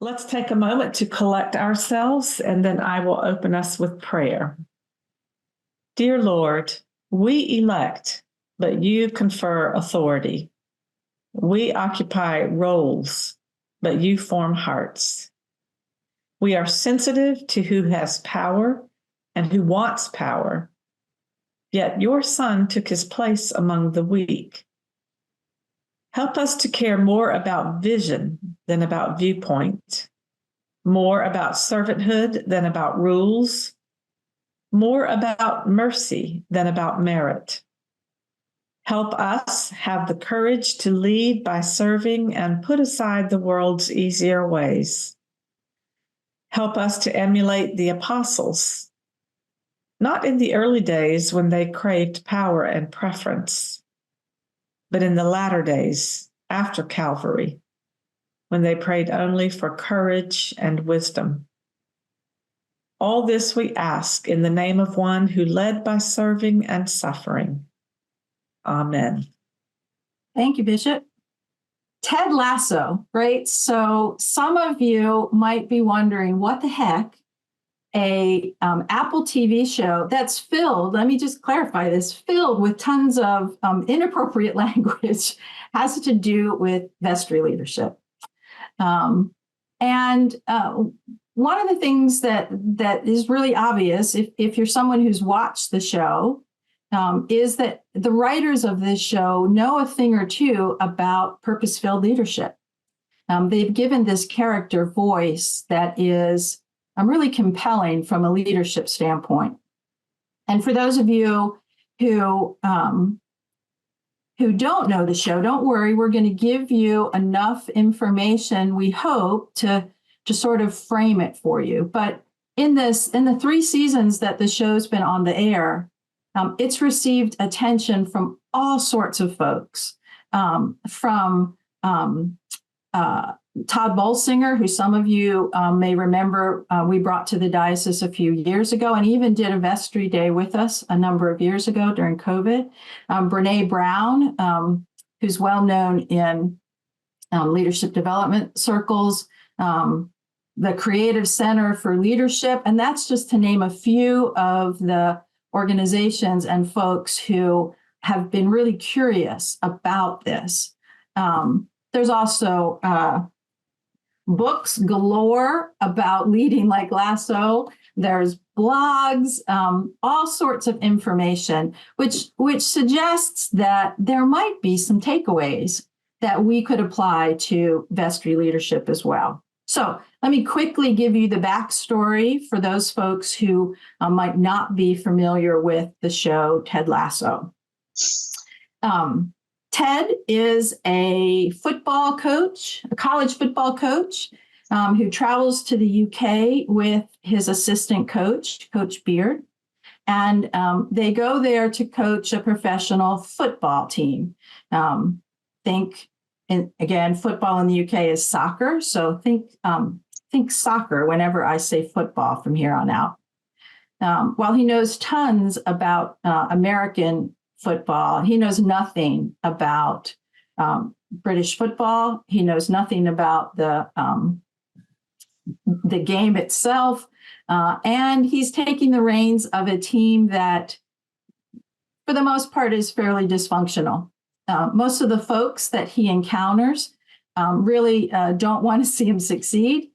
Let's take a moment to collect ourselves, and then I will open us with prayer. Dear Lord, we elect, but you confer authority. We occupy roles, but you form hearts. We are sensitive to who has power and who wants power, yet your Son took his place among the weak. Help us to care more about vision than about viewpoint, more about servanthood than about rules, more about mercy than about merit. Help us have the courage to lead by serving and put aside the world's easier ways. Help us to emulate the apostles, not in the early days when they craved power and preference, but in the latter days after Calvary, when they prayed only for courage and wisdom. All this we ask in the name of one who led by serving and suffering. Amen. Thank you, Bishop. Ted Lasso, right? So some of you might be wondering, what the heck? A Apple TV show that's filled, let me just clarify this, filled with tons of inappropriate language, has to do with vestry leadership. And one of the things that is really obvious, if you're someone who's watched the show, is that the writers of this show know a thing or two about purpose-filled leadership. They've given this character voice that is really compelling from a leadership standpoint. And for those of you who don't know the show, don't worry. We're going to give you enough information, we hope, to sort of frame it for you. But in the 3 seasons that the show's been on the air, it's received attention from all sorts of folks, from Todd Bolsinger, who some of you may remember we brought to the diocese a few years ago and even did a vestry day with us a number of years ago during COVID. Brene Brown, who's well known in leadership development circles, the Creative Center for Leadership, and that's just to name a few of the organizations and folks who have been really curious about this. There's also books galore about leading like Lasso. There's blogs, all sorts of information, which suggests that there might be some takeaways that we could apply to vestry leadership as well. So let me quickly give you the backstory for those folks who might not be familiar with the show Ted Lasso. Ted is a football coach, a college football coach, who travels to the UK with his assistant coach, Coach Beard. And they go there to coach a professional football team. Again, football in the UK is soccer. So think soccer whenever I say football from here on out. While he knows tons about American football, he knows nothing about British football. He knows nothing about the game itself. And he's taking the reins of a team that, for the most part, is fairly dysfunctional. Most of the folks that he encounters really don't want to see him succeed.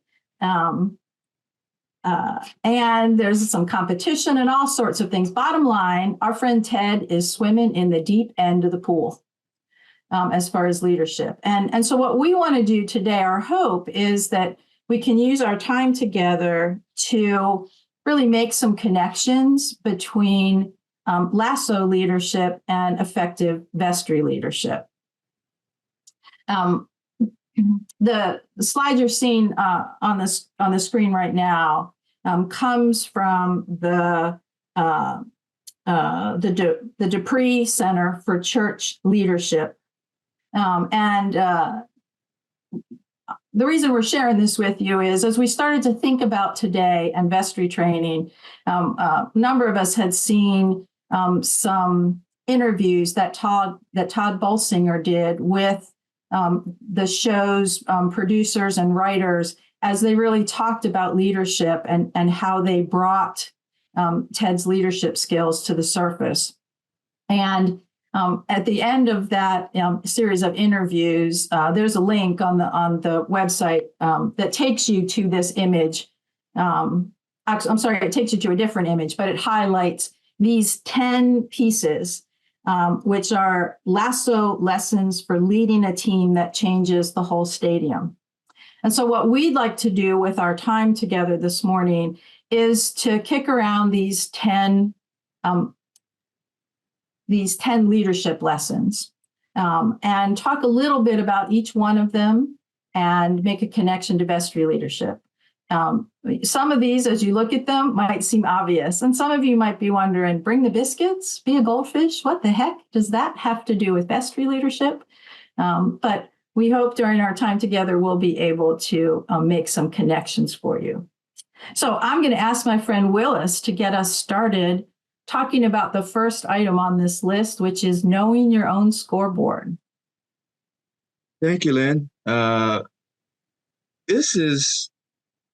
And there's some competition and all sorts of things. Bottom line, our friend Ted is swimming in the deep end of the pool as far as leadership. And so what we want to do today, our hope is that we can use our time together to really make some connections between Lasso leadership and effective vestry leadership. The slide you're seeing on the screen right now comes from the Dupree Center for Church Leadership, and the reason we're sharing this with you is, as we started to think about today and vestry training, a number of us had seen some interviews that Todd Bolsinger did with the show's producers and writers, as they really talked about leadership and how they brought Ted's leadership skills to the surface. And at the end of that series of interviews, there's a link on the website that takes you to this image. I'm sorry, it takes you to a different image, but it highlights these 10 pieces, which are Lasso lessons for leading a team that changes the whole stadium. And so what we'd like to do with our time together this morning is to kick around these 10 leadership lessons and talk a little bit about each one of them and make a connection to vestry leadership. Some of these, as you look at them, might seem obvious. And some of you might be wondering, bring the biscuits, be a goldfish? What the heck does that have to do with vestry leadership? But we hope during our time together, we'll be able to make some connections for you. So I'm going to ask my friend Willis to get us started talking about the first item on this list, which is knowing your own scoreboard. Thank you, Lynn. This is,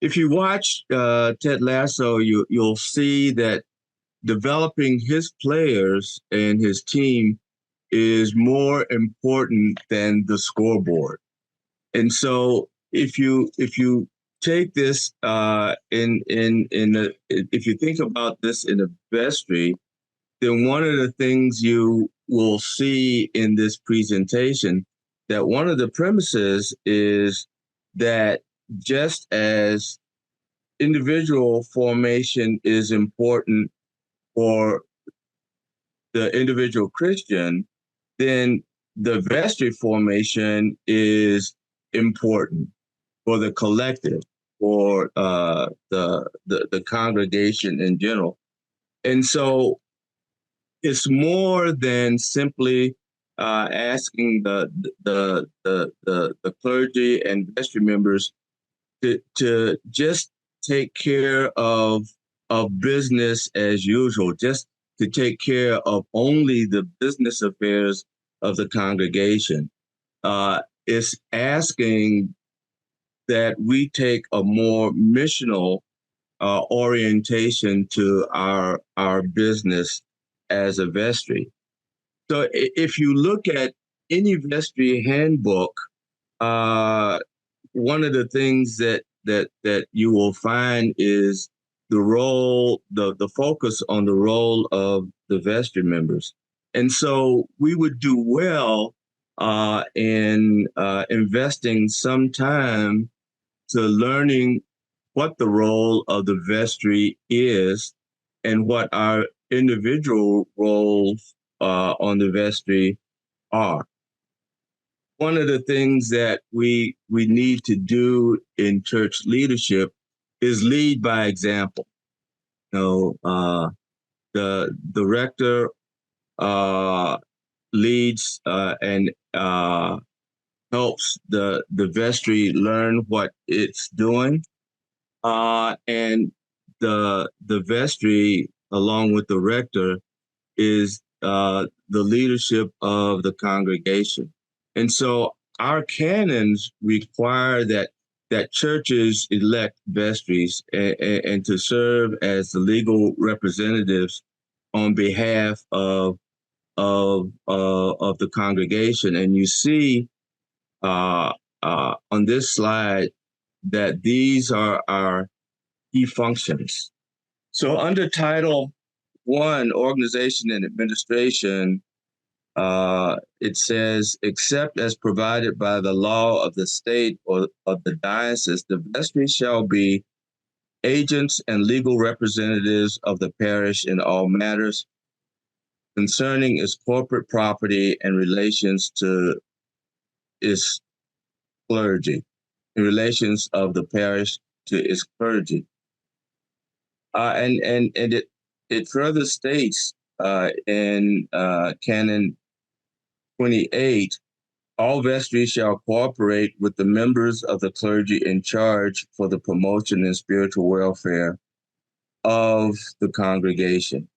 if you watch Ted Lasso, you'll see that developing his players and his team is more important than the scoreboard. And so if you take this if you think about this in a vestry, then one of the things you will see in this presentation, that one of the premises is that just as individual formation is important for the individual Christian, then the vestry formation is important for the collective, for the congregation in general. And so it's more than simply asking the clergy and vestry members to just take care of business as usual, just to take care of only the business affairs of the congregation. It's asking that we take a more missional orientation to our business as a vestry. So if you look at any vestry handbook, one of the things that you will find is the role, the focus on the role of the vestry members. And so we would do well in investing some time to learning what the role of the vestry is and what our individual roles on the vestry are. One of the things that we need to do in church leadership is lead by example. You know, the rector leads and helps the vestry learn what it's doing, and the vestry, along with the rector, is the leadership of the congregation. And so our canons require that churches elect vestries and to serve as the legal representatives on behalf of the congregation. And you see on this slide that these are our key functions. So under Title I, Organization and Administration, it says, except as provided by the law of the state or of the diocese, the vestry shall be agents and legal representatives of the parish in all matters concerning its corporate property and relations to its clergy, in relations of the parish to its clergy. And it further states in Canon 28, all vestries shall cooperate with the members of the clergy in charge for the promotion and spiritual welfare of the congregation.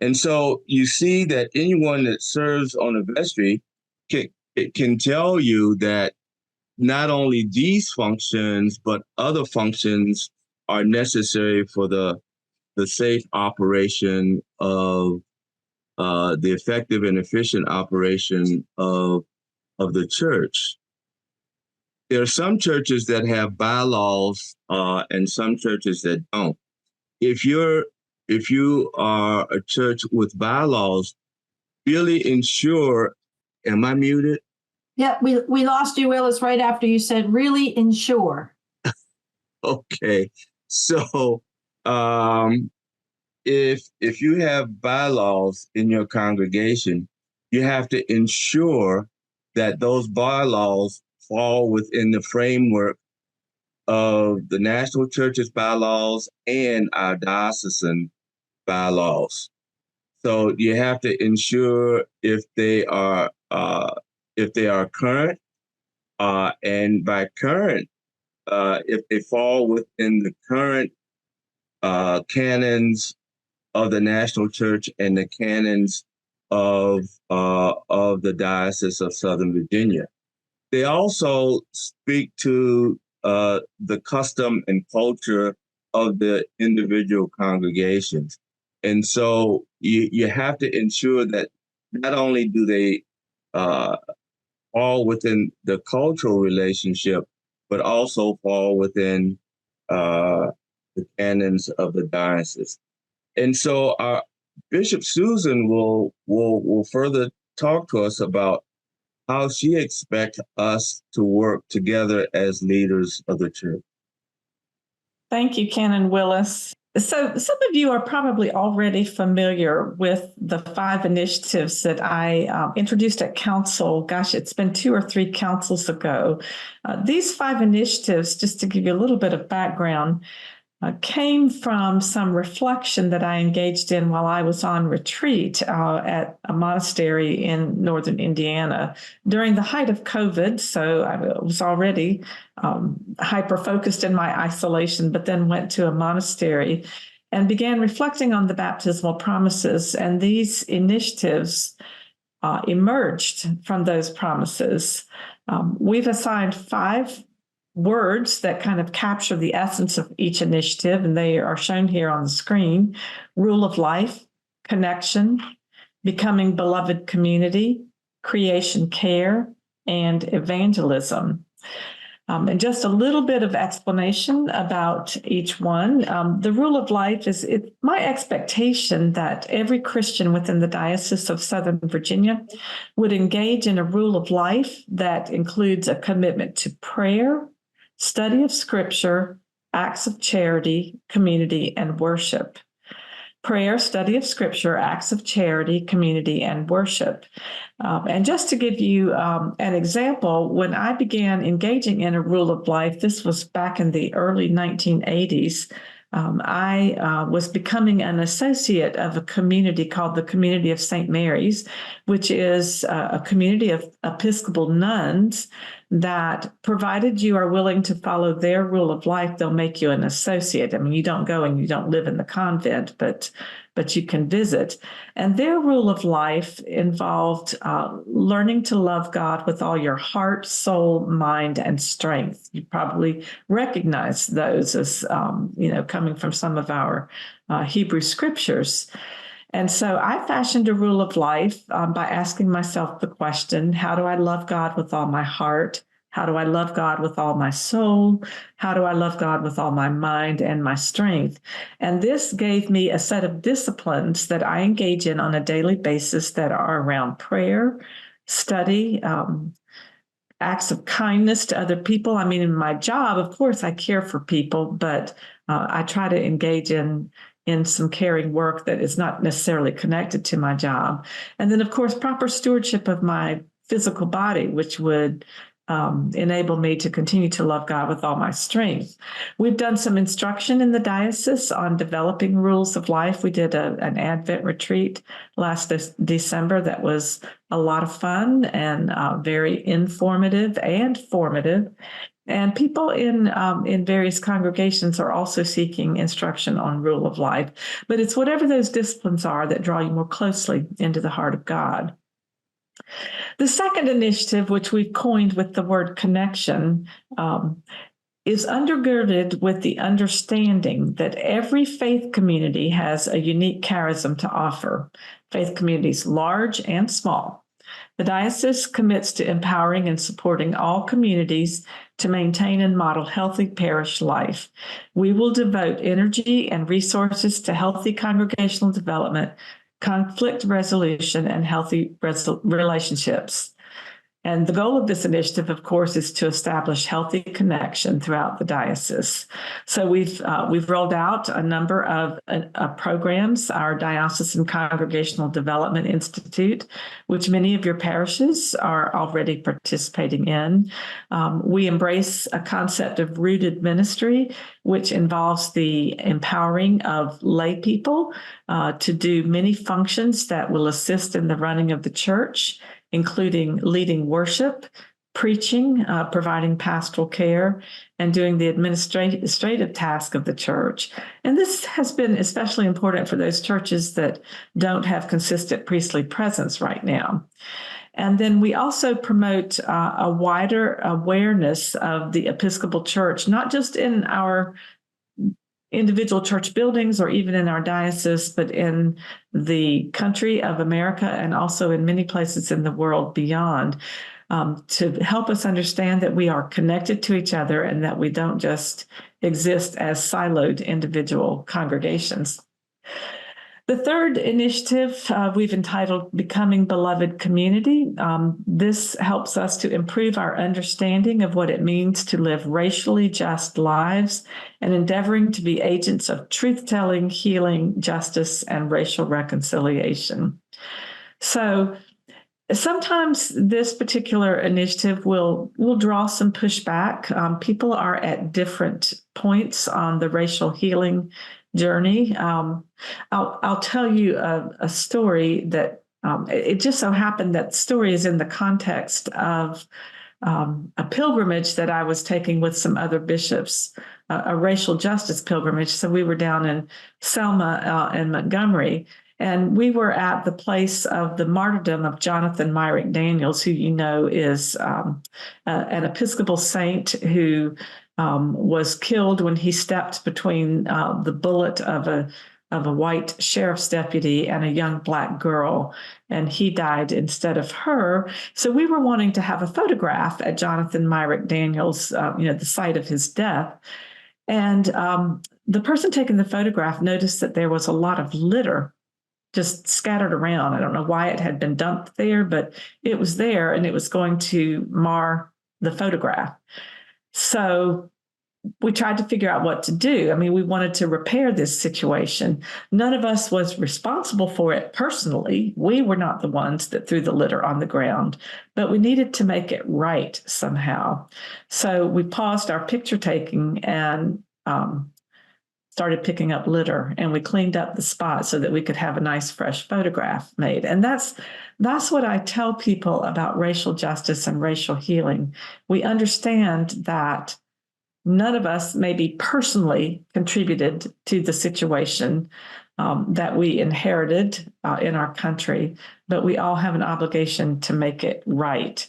And so you see that anyone that serves on a vestry can tell you that not only these functions, but other functions are necessary for the safe operation of the effective and efficient operation of the church. There are some churches that have bylaws and some churches that don't. If you are a church with bylaws, really ensure. Am I muted? Yeah, we lost you, Willis, right after you said really ensure. Okay, so if you have bylaws in your congregation, you have to ensure that those bylaws fall within the framework of the national church's bylaws and our diocesan bylaws. So you have to ensure if they are current, and by current, if they fall within the current canons of the national church and the canons of the Diocese of Southern Virginia. They also speak to the custom and culture of the individual congregations. And so you have to ensure that not only do they fall within the cultural relationship, but also fall within the canons of the diocese. And so Bishop Susan will further talk to us about how she expects us to work together as leaders of the church. Thank you, Canon Willis. So some of you are probably already familiar with the 5 initiatives that I introduced at council. Gosh, it's been 2 or 3 councils ago. These 5 initiatives, just to give you a little bit of background, came from some reflection that I engaged in while I was on retreat at a monastery in northern Indiana during the height of COVID. So I was already hyper-focused in my isolation, but then went to a monastery and began reflecting on the baptismal promises. And these initiatives emerged from those promises. We've assigned 5 words that kind of capture the essence of each initiative, and they are shown here on the screen: rule of life, connection, becoming beloved community, creation care, and evangelism. And just a little bit of explanation about each one. The rule of life is my expectation that every Christian within the Diocese of Southern Virginia would engage in a rule of life that includes a commitment to prayer, study of Scripture, acts of charity, community, and worship. Prayer, study of Scripture, acts of charity, community, and worship. And just to give you an example, when I began engaging in a rule of life, this was back in the early 1980s, I was becoming an associate of a community called the Community of St. Mary's, which is a community of Episcopal nuns that, provided you are willing to follow their rule of life, they'll make you an associate. I mean, you don't go and you don't live in the convent, but you can visit. And their rule of life involved learning to love God with all your heart, soul, mind, and strength. You probably recognize those as, coming from some of our Hebrew scriptures. And so I fashioned a rule of life by asking myself the question: how do I love God with all my heart? How do I love God with all my soul? How do I love God with all my mind and my strength? And this gave me a set of disciplines that I engage in on a daily basis that are around prayer, study, acts of kindness to other people. I mean, in my job, of course, I care for people, but I try to engage in some caring work that is not necessarily connected to my job. And then, of course, proper stewardship of my physical body, which would enable me to continue to love God with all my strength. We've done some instruction in the diocese on developing rules of life. We did an Advent retreat last December that was a lot of fun and very informative and formative. And people in various congregations are also seeking instruction on rule of life. But it's whatever those disciplines are that draw you more closely into the heart of God. The second initiative, which we've coined with the word connection, is undergirded with the understanding that every faith community has a unique charism to offer, faith communities large and small. The diocese commits to empowering and supporting all communities to maintain and model healthy parish life. We will devote energy and resources to healthy congregational development, conflict resolution, and healthy relationships. And the goal of this initiative, of course, is to establish healthy connection throughout the diocese. So we've rolled out a number of programs, our Diocesan Congregational Development Institute, which many of your parishes are already participating in. We embrace a concept of rooted ministry, which involves the empowering of lay people to do many functions that will assist in the running of the church, including leading worship, preaching, providing pastoral care, and doing the administrative task of the church. And this has been especially important for those churches that don't have consistent priestly presence right now. And then we also promote a wider awareness of the Episcopal Church, not just in our individual church buildings or even in our diocese, but in the country of America and also in many places in the world beyond, to help us understand that we are connected to each other and that we don't just exist as siloed individual congregations. The third initiative we've entitled Becoming Beloved Community. This helps us to improve our understanding of what it means to live racially just lives and endeavoring to be agents of truth-telling, healing, justice, and racial reconciliation. So sometimes this particular initiative will draw some pushback. People are at different points on the racial healing journey. I'll tell you a story that it just so happened that story is in the context of a pilgrimage that I was taking with some other bishops, a racial justice pilgrimage. So we were down in Selma and Montgomery, and we were at the place of the martyrdom of Jonathan Myrick Daniels, who you know is an Episcopal saint who was killed when he stepped between the bullet of a white sheriff's deputy and a young Black girl, and he died instead of her. So we were wanting to have a photograph at Jonathan Myrick Daniels, the site of his death. And the person taking the photograph noticed that there was a lot of litter just scattered around. I don't know why it had been dumped there, but it was there and it was going to mar the photograph. So we tried to figure out what to do. I mean, we wanted to repair this situation. None of us was responsible for it personally. We were not the ones that threw the litter on the ground, but we needed to make it right somehow. So we paused our picture taking and started picking up litter, and we cleaned up the spot so that we could have a nice fresh photograph made. And that's what I tell people about racial justice and racial healing. We understand that none of us maybe personally contributed to the situation that we inherited in our country, but we all have an obligation to make it right.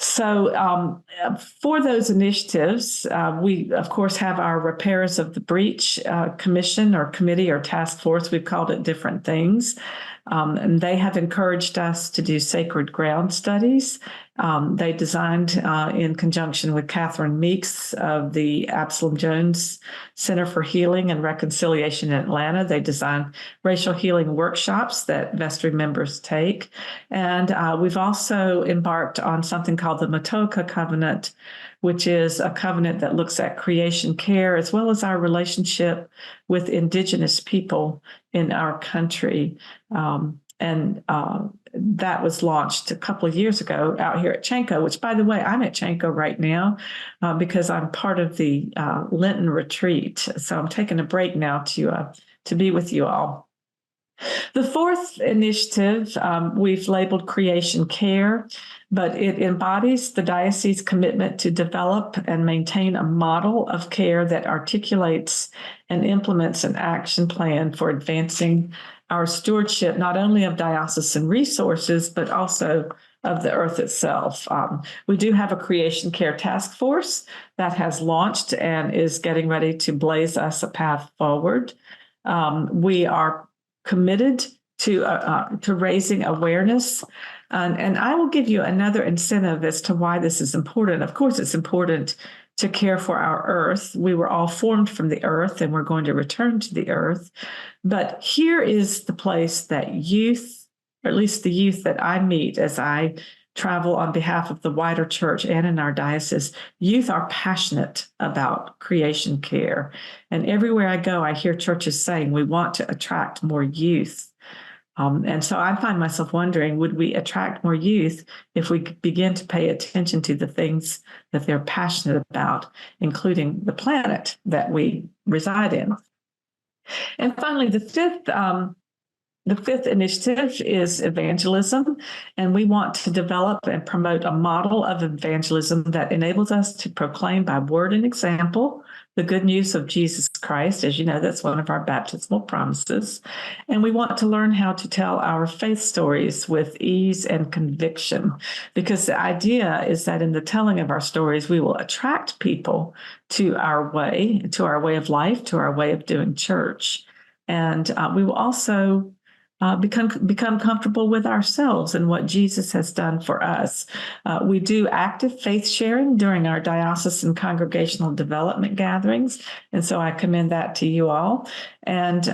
So for those initiatives, we, of course, have our Repairers of the Breach commission or committee or task force. We've called it different things. And they have encouraged us to do sacred ground studies. They designed, in conjunction with Catherine Meeks of the Absalom Jones Center for Healing and Reconciliation in Atlanta, they designed racial healing workshops that vestry members take. And we've also embarked on something called the Matoka Covenant, which is a covenant that looks at creation care as well as our relationship with Indigenous people in our country. That was launched a couple of years ago out here at Chanco, which, by the way, I'm at Chanco right now because I'm part of the Lenten retreat. So I'm taking a break now to be with you all. The fourth initiative we've labeled Creation Care, but it embodies the diocese's commitment to develop and maintain a model of care that articulates and implements an action plan for advancing our stewardship, not only of diocesan resources, but also of the earth itself. We do have a creation care task force that has launched and is getting ready to blaze us a path forward. We are committed to raising awareness. And I will give you another incentive as to why this is important. Of course, it's important to care for our earth. We were all formed from the earth and we're going to return to the earth. But here is the place that youth, or at least the youth that I meet as I travel on behalf of the wider church and in our diocese, youth are passionate about creation care. And everywhere I go, I hear churches saying we want to attract more youth. And so I find myself wondering, would we attract more youth if we begin to pay attention to the things that they're passionate about, including the planet that we reside in? And finally, the fifth initiative is evangelism, and we want to develop and promote a model of evangelism that enables us to proclaim by word and example the good news of Jesus Christ. As you know, that's one of our baptismal promises. And we want to learn how to tell our faith stories with ease and conviction, because the idea is that in the telling of our stories, we will attract people to our way of life, to our way of doing church. And we will also become comfortable with ourselves and what Jesus has done for us. We do active faith sharing during our diocesan congregational development gatherings, and so I commend that to you all. And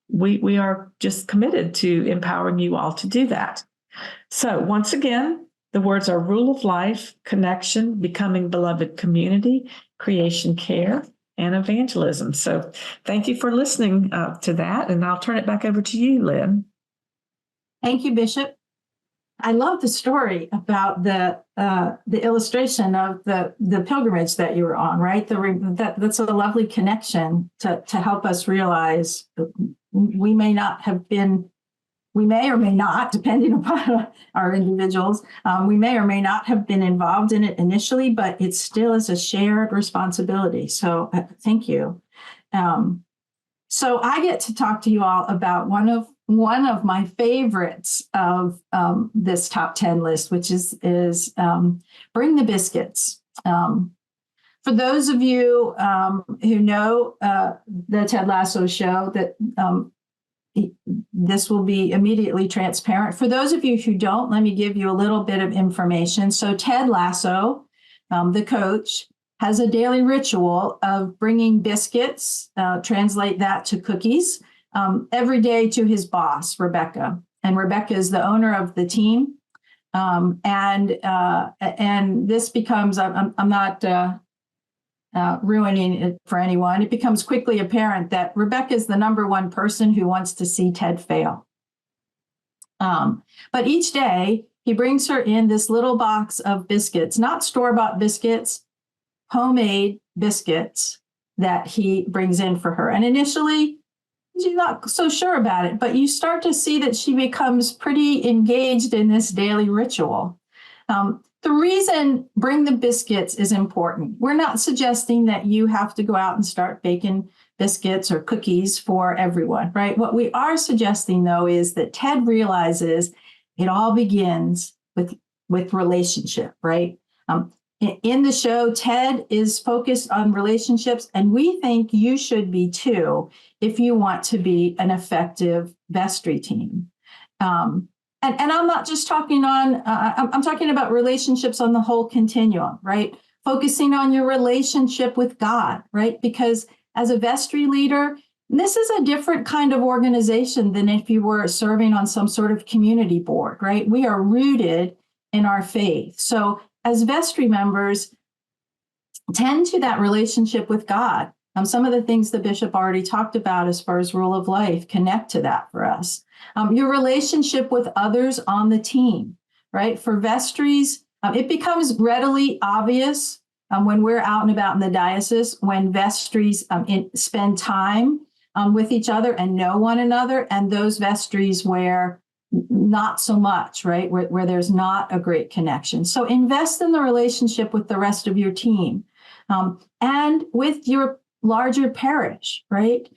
we are just committed to empowering you all to do that. So once again, the words are rule of life, connection, becoming beloved community, creation care, and evangelism. So thank you for listening to that, and I'll turn it back over to you, Lynn. Thank you, Bishop. I love the story about the illustration of the pilgrimage that you were on, right? That's a lovely connection to help us realize we may or may not, depending upon our individuals, we may or may not have been involved in it initially, but it still is a shared responsibility. So thank you. So I get to talk to you all about one of my favorites of this top 10 list, which is Bring the Biscuits. For those of you who know the Ted Lasso show, that this will be immediately transparent. For those of you who don't, let me give you a little bit of information. So Ted Lasso, the coach, has a daily ritual of bringing biscuits, translate that to cookies, every day to his boss, Rebecca. And Rebecca is the owner of the team. And this becomes, I'm not ruining it for anyone. It becomes quickly apparent that Rebecca is the number one person who wants to see Ted fail. But each day he brings her in this little box of biscuits, not store-bought biscuits, homemade biscuits that he brings in for her. And initially, she's not so sure about it, but you start to see that she becomes pretty engaged in this daily ritual. The reason Bring the Biscuits is important. We're not suggesting that you have to go out and start baking biscuits or cookies for everyone, right? What we are suggesting, though, is that Ted realizes it all begins with relationship, right? In the show, Ted is focused on relationships, and we think you should be too if you want to be an effective vestry team. And I'm not just talking on, I'm talking about relationships on the whole continuum, right? Focusing on your relationship with God, right? Because as a vestry leader, this is a different kind of organization than if you were serving on some sort of community board, right? We are rooted in our faith. So as vestry members, tend to that relationship with God. Some of the things the bishop already talked about as far as rule of life connect to that for us. Your relationship with others on the team, right? For vestries, it becomes readily obvious when we're out and about in the diocese, when vestries spend time with each other and know one another, and those vestries where not so much, right? Where there's not a great connection. So invest in the relationship with the rest of your team and with your larger parish, right?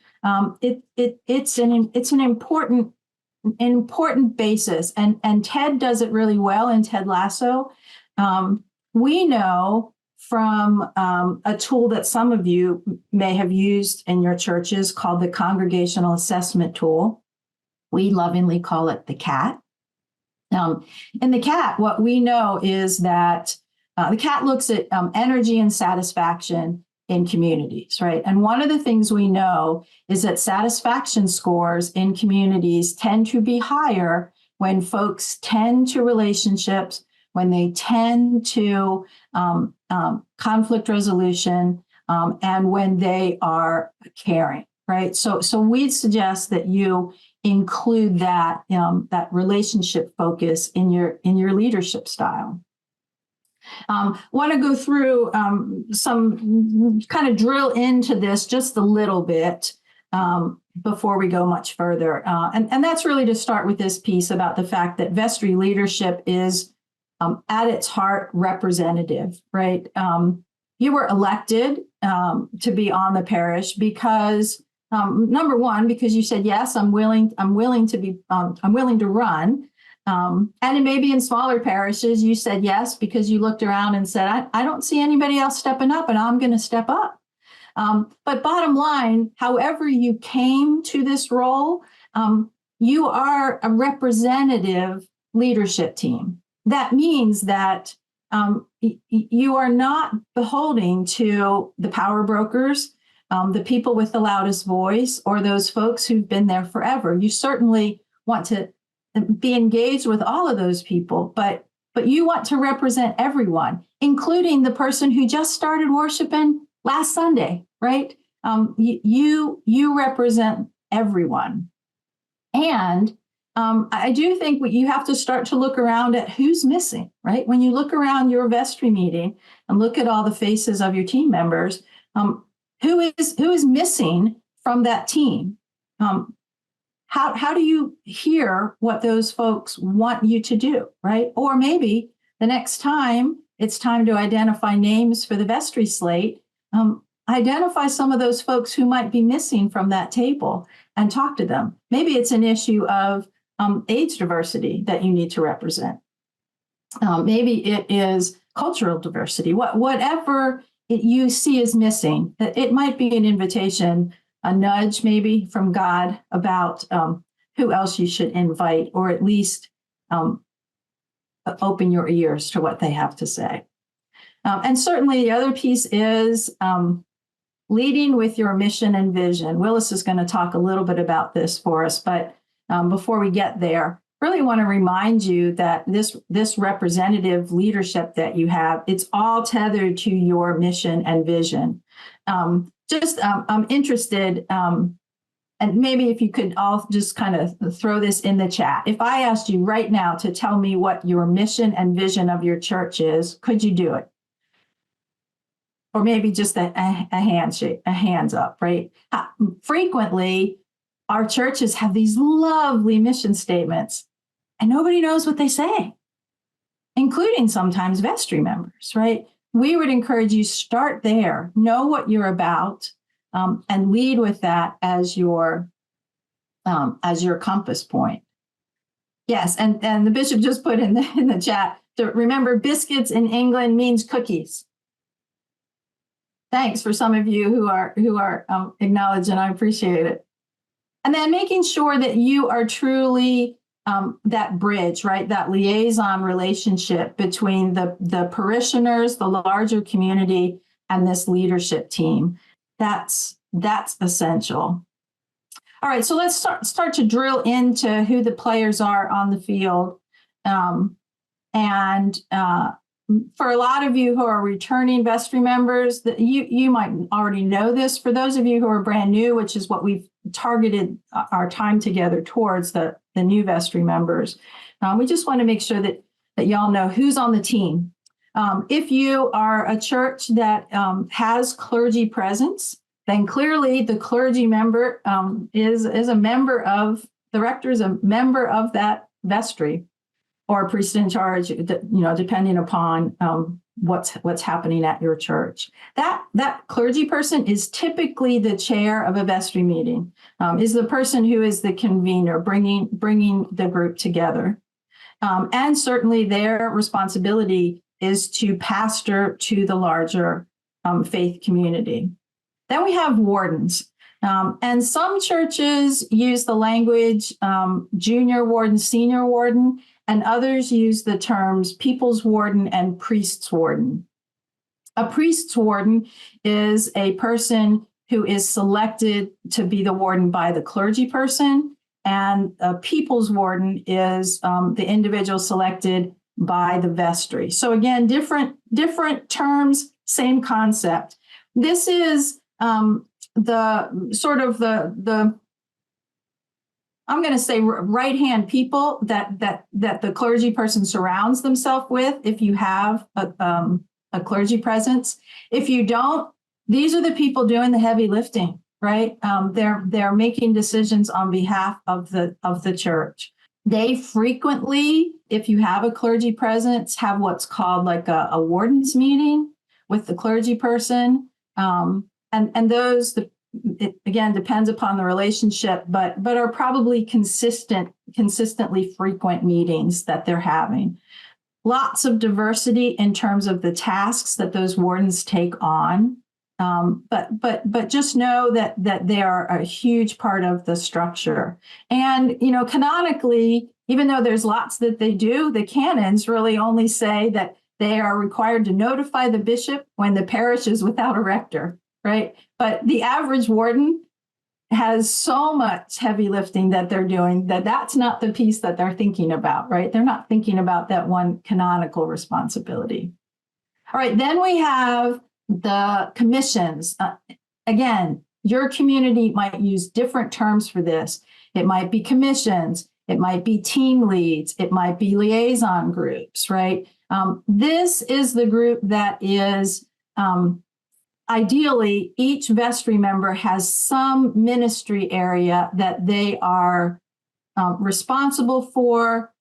It's an important important basis, and Ted does it really well in Ted Lasso. We know from a tool that some of you may have used in your churches called the Congregational Assessment Tool. We lovingly call it the CAT. In the CAT, what we know is that the CAT looks at energy and satisfaction in communities, right? And one of the things we know is that satisfaction scores in communities tend to be higher when folks tend to relationships, when they tend to conflict resolution, and when they are caring, right? So we'd suggest that you include that relationship focus in your leadership style. Want to go through some kind of drill into this just a little bit before we go much further. And that's really to start with this piece about the fact that vestry leadership is at its heart representative, right? You were elected to be on the parish because number one, because you said, yes, I'm willing to run. And maybe in smaller parishes, you said yes because you looked around and said, I don't see anybody else stepping up and I'm going to step up. But bottom line, however you came to this role, you are a representative leadership team. That means that you are not beholden to the power brokers, the people with the loudest voice, or those folks who've been there forever. You certainly want to be engaged with all of those people, but you want to represent everyone, including the person who just started worshiping last Sunday, right? You represent everyone. And I do think you have to start to look around at who's missing, right? When you look around your vestry meeting and look at all the faces of your team members, who is missing from that team? How do you hear what those folks want you to do, right? Or maybe the next time it's time to identify names for the vestry slate, identify some of those folks who might be missing from that table and talk to them. Maybe it's an issue of age diversity that you need to represent. Maybe it is cultural diversity. Whatever you see is missing, it might be an invitation, a nudge maybe from God about who else you should invite, or at least open your ears to what they have to say. And certainly the other piece is leading with your mission and vision. Willis is going to talk a little bit about this for us, but before we get there, really want to remind you that this representative leadership that you have, it's all tethered to your mission and vision. I'm interested, and maybe if you could all just kind of throw this in the chat. If I asked you right now to tell me what your mission and vision of your church is, could you do it? Or maybe just a handshake, a hands up, right? Frequently, our churches have these lovely mission statements, and nobody knows what they say, including sometimes vestry members, right? We would encourage you start there, know what you're about, and lead with that as your compass point. Yes, and the bishop just put in the chat to remember, biscuits in England means cookies. Thanks for some of you who are acknowledged, and I appreciate it. And then making sure that you are truly that bridge, right? That liaison relationship between the parishioners, the larger community, and this leadership team. That's essential. All right, so let's start to drill into who the players are on the field. And for a lot of you who are returning vestry members, you might already know this. For those of you who are brand new, which is what we've targeted our time together towards, the new vestry members, we just want to make sure that y'all know who's on the team. If you are a church that has clergy presence, then clearly the clergy member is a member of, the rector is a member of that vestry, or priest in charge, depending upon what's happening at your church. That clergy person is typically the chair of a vestry meeting, is the person who is the convener, bringing the group together. And certainly their responsibility is to pastor to the larger faith community. Then we have wardens. And some churches use the language junior warden, senior warden, and others use the terms people's warden and priest's warden. A priest's warden is a person who is selected to be the warden by the clergy person, and a people's warden is the individual selected by the vestry. So again, different terms, same concept. This is the sort of the I'm going to say right-hand people that the clergy person surrounds themselves with. If you have a clergy presence, if you don't, these are the people doing the heavy lifting, right? They're making decisions on behalf of the church. They frequently, if you have a clergy presence, have what's called like a warden's meeting with the clergy person, and those. It again depends upon the relationship, but are probably consistently frequent meetings that they're having. Lots of diversity in terms of the tasks that those wardens take on, but just know that they are a huge part of the structure. And canonically, even though there's lots that they do, the canons really only say that they are required to notify the bishop when the parish is without a rector. Right. But the average warden has so much heavy lifting that they're doing that's not the piece that they're thinking about. Right. They're not thinking about that one canonical responsibility. All right. Then we have the commissions. Again, your community might use different terms for this. It might be commissions. It might be team leads. It might be liaison groups. Right. This is the group that is ideally, each vestry member has some ministry area that they are responsible for,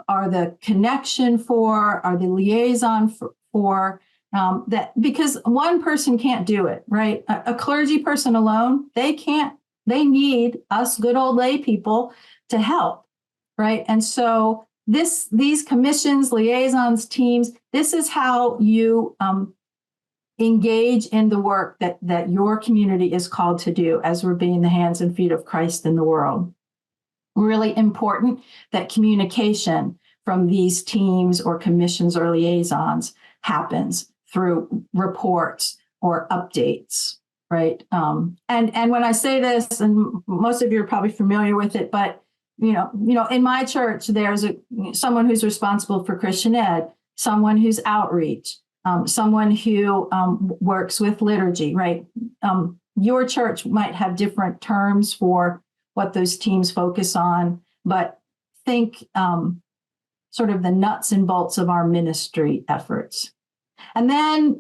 are the connection for, are the liaison for that, because one person can't do it, right? A clergy person alone, they need us good old lay people to help, right? And so these commissions, liaisons, teams, this is how you engage in the work that your community is called to do as we're being the hands and feet of Christ in the world. Really important that communication from these teams or commissions or liaisons happens through reports or updates, right? And when I say this, and most of you are probably familiar with it, but in my church, there's someone who's responsible for Christian ed, someone who's outreach, someone who works with liturgy, right? Your church might have different terms for what those teams focus on, but think sort of the nuts and bolts of our ministry efforts. And then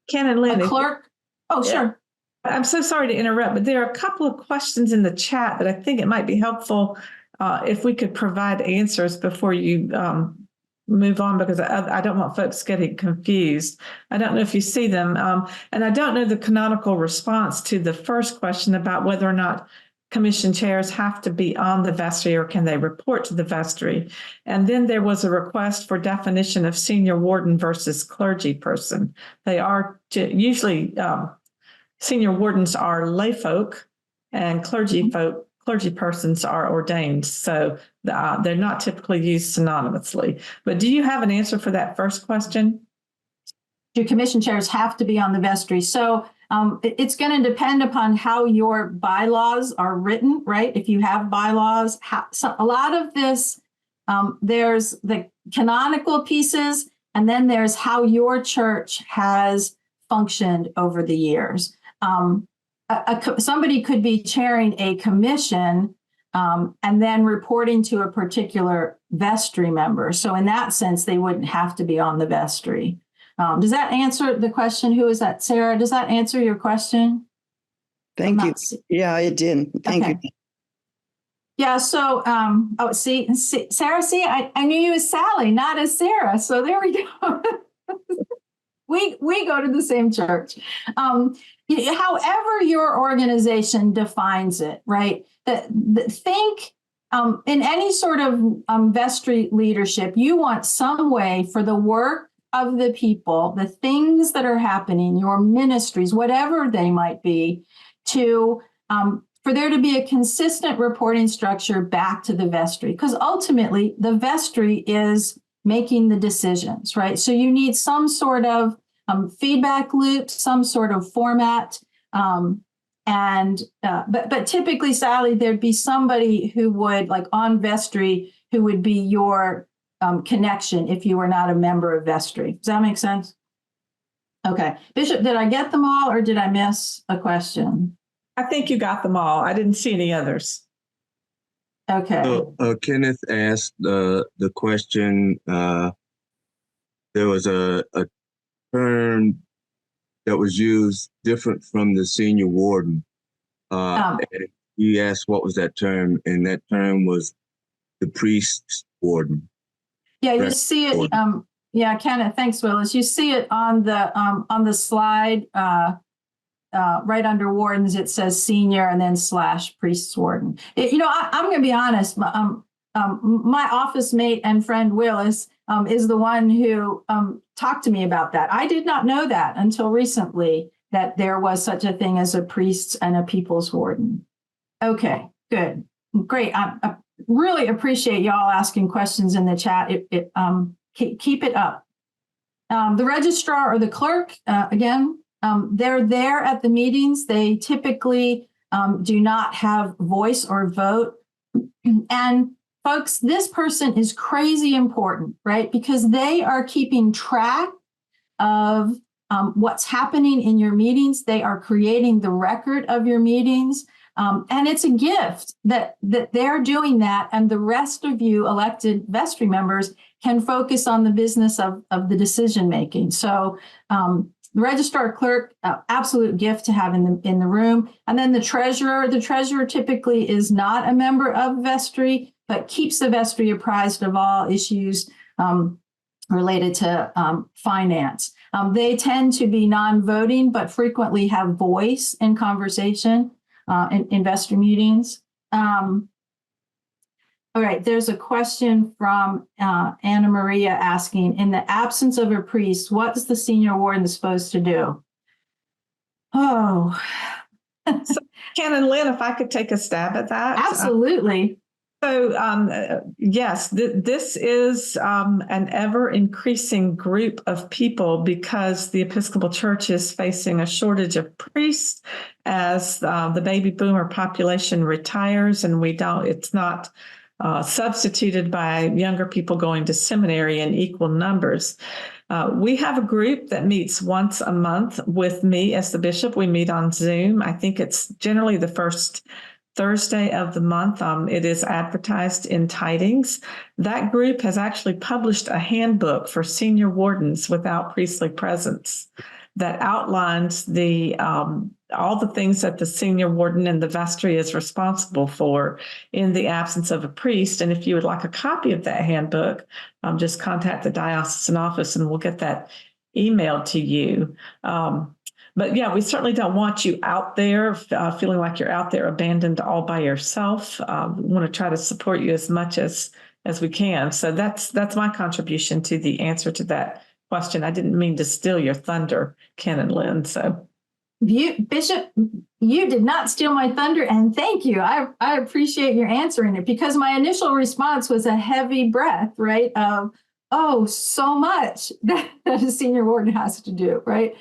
Ken and Lynn, a clerk. Oh, yeah. Sure. I'm so sorry to interrupt, but there are a couple of questions in the chat that I think it might be helpful if we could provide answers before you move on, because I don't want folks getting confused. I don't know if you see them. And I don't know the canonical response to the first question about whether or not commission chairs have to be on the vestry or can they report to the vestry. And then there was a request for definition of senior warden versus clergy person. They are usually senior wardens are lay folk and clergy persons are ordained. So they're not typically used synonymously. But do you have an answer for that first question? Do commission chairs have to be on the vestry? So it's going to depend upon how your bylaws are written, right? If you have bylaws, a lot of this, there's the canonical pieces, and then there's how your church has functioned over the years. Somebody could be chairing a commission and then reporting to a particular vestry member. So in that sense, they wouldn't have to be on the vestry. Does that answer the question? Who is that? Sarah, does that answer your question? Thank you. Yeah, it did. Thank you. Yeah, so, Sarah, I knew you as Sally, not as Sarah. So there we go. we go to the same church. However your organization defines it, right? Think in any sort of vestry leadership, you want some way for the work of the people, the things that are happening, your ministries, whatever they might be, to for there to be a consistent reporting structure back to the vestry, because ultimately the vestry is making the decisions, right? So you need some sort of feedback loop, some sort of format. But typically, Sally, there'd be somebody who would, like on vestry, who would be your connection if you were not a member of vestry. Does that make sense? Okay. Bishop, did I get them all or did I miss a question? I think you got them all. I didn't see any others. Okay. So, Kenneth asked the question. There was a term that was used different from the senior warden. And he asked what was that term, and that term was the priest warden. Yeah, you see it. Yeah, Kenneth, thanks, Willis. You see it on the slide. Right under wardens, it says senior and then / priest warden. I'm going to be honest. My office mate and friend Willis is the one who talked to me about that. I did not know that until recently, that there was such a thing as a priest and a people's warden. Okay, good, great. I really appreciate y'all asking questions in the chat. Keep it up. The registrar or the clerk, again. They're there at the meetings. They typically do not have voice or vote. And folks, this person is crazy important, right? Because they are keeping track of what's happening in your meetings. They are creating the record of your meetings. And it's a gift that they're doing that. And the rest of you elected vestry members can focus on the business of the decision making. So the registrar clerk, absolute gift to have in the room. And then the treasurer typically is not a member of vestry, but keeps the vestry apprised of all issues related to finance. They tend to be non-voting, but frequently have voice in conversation in vestry meetings. All right, there's a question from Anna Maria asking, in the absence of a priest, what is the senior warden supposed to do? Oh. So, Ken and Lynn, if I could take a stab at that. Absolutely. Yes, this is an ever-increasing group of people because the Episcopal Church is facing a shortage of priests as the baby boomer population retires, and it's not substituted by younger people going to seminary in equal numbers. We have a group that meets once a month with me as the bishop. We meet on Zoom. I think it's generally the first Thursday of the month. It is advertised in Tidings. That group has actually published a handbook for senior wardens without priestly presence that outlines all the things that the senior warden and the vestry is responsible for in the absence of a priest. And if you would like a copy of that handbook, just contact the diocesan office and we'll get that emailed to you. But yeah, we certainly don't want you out there feeling like you're out there abandoned all by yourself. We want to try to support you as much as we can. So that's my contribution to the answer to that question. I didn't mean to steal your thunder, Ken and Lynn. So, Bishop, you did not steal my thunder, and thank you. I appreciate your answering it, because my initial response was a heavy breath, right? Of, oh, so much that a senior warden has to do, right?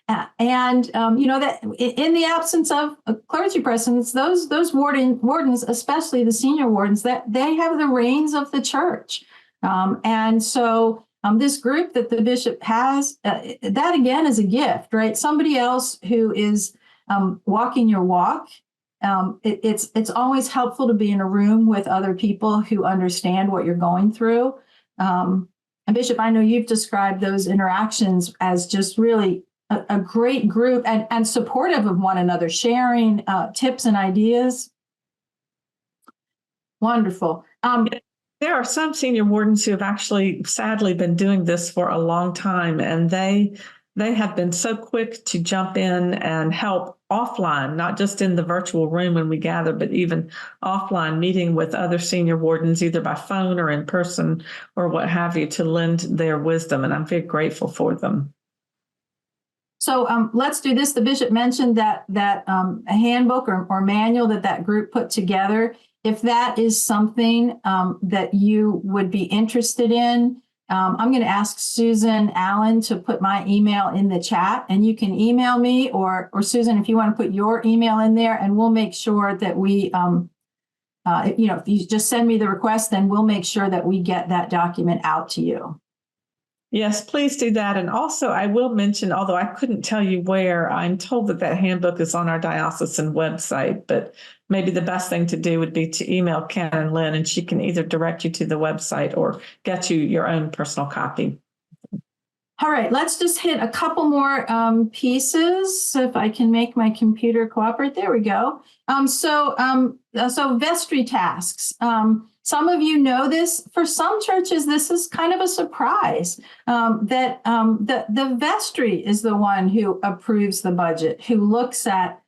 That in the absence of a clergy presence, those wardens, especially the senior wardens, that they have the reins of the church, and so this group that the bishop has, that again is a gift, right? Somebody else who is walking your walk. It's always helpful to be in a room with other people who understand what you're going through. And Bishop, I know you've described those interactions as just really a great group and supportive of one another, sharing tips and ideas. Wonderful. There are some senior wardens who have actually sadly been doing this for a long time, and they have been so quick to jump in and help offline, not just in the virtual room when we gather, but even offline, meeting with other senior wardens, either by phone or in person or what have you, to lend their wisdom. And I'm very grateful for them. So let's do this. The bishop mentioned that a handbook or manual that group put together. If that is something that you would be interested in, I'm going to ask Susan Allen to put my email in the chat, and you can email me, or Susan, if you want to put your email in there, and we'll make sure that we, if you just send me the request, then we'll make sure that we get that document out to you. Yes, please do that. And also, I will mention, although I couldn't tell you where, I'm told that handbook is on our diocesan website, but maybe the best thing to do would be to email Canon Lynn, and she can either direct you to the website or get you your own personal copy. All right, let's just hit a couple more pieces. If I can make my computer cooperate. There we go. So vestry tasks. Some of you know this. For some churches, this is kind of a surprise that the vestry is the one who approves the budget, who looks at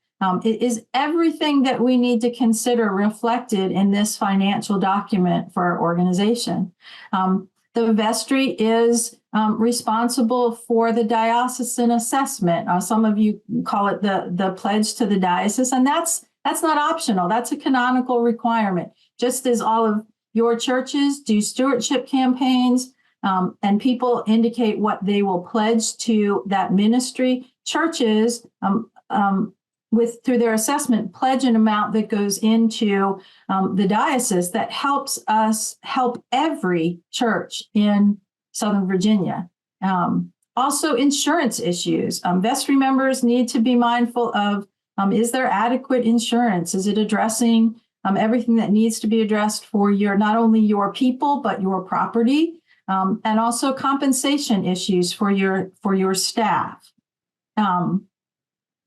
is everything that we need to consider reflected in this financial document for our organization. The vestry is responsible for the diocesan assessment. Some of you call it the pledge to the diocese, and that's not optional. That's a canonical requirement. Just as all of your churches do stewardship campaigns, and people indicate what they will pledge to that ministry, churches through their assessment pledge an amount that goes into the diocese that helps us help every church in Southern Virginia. Also, insurance issues. Vestry members need to be mindful of, is there adequate insurance? Is it addressing everything that needs to be addressed for not only your people, but your property, and also compensation issues for your staff.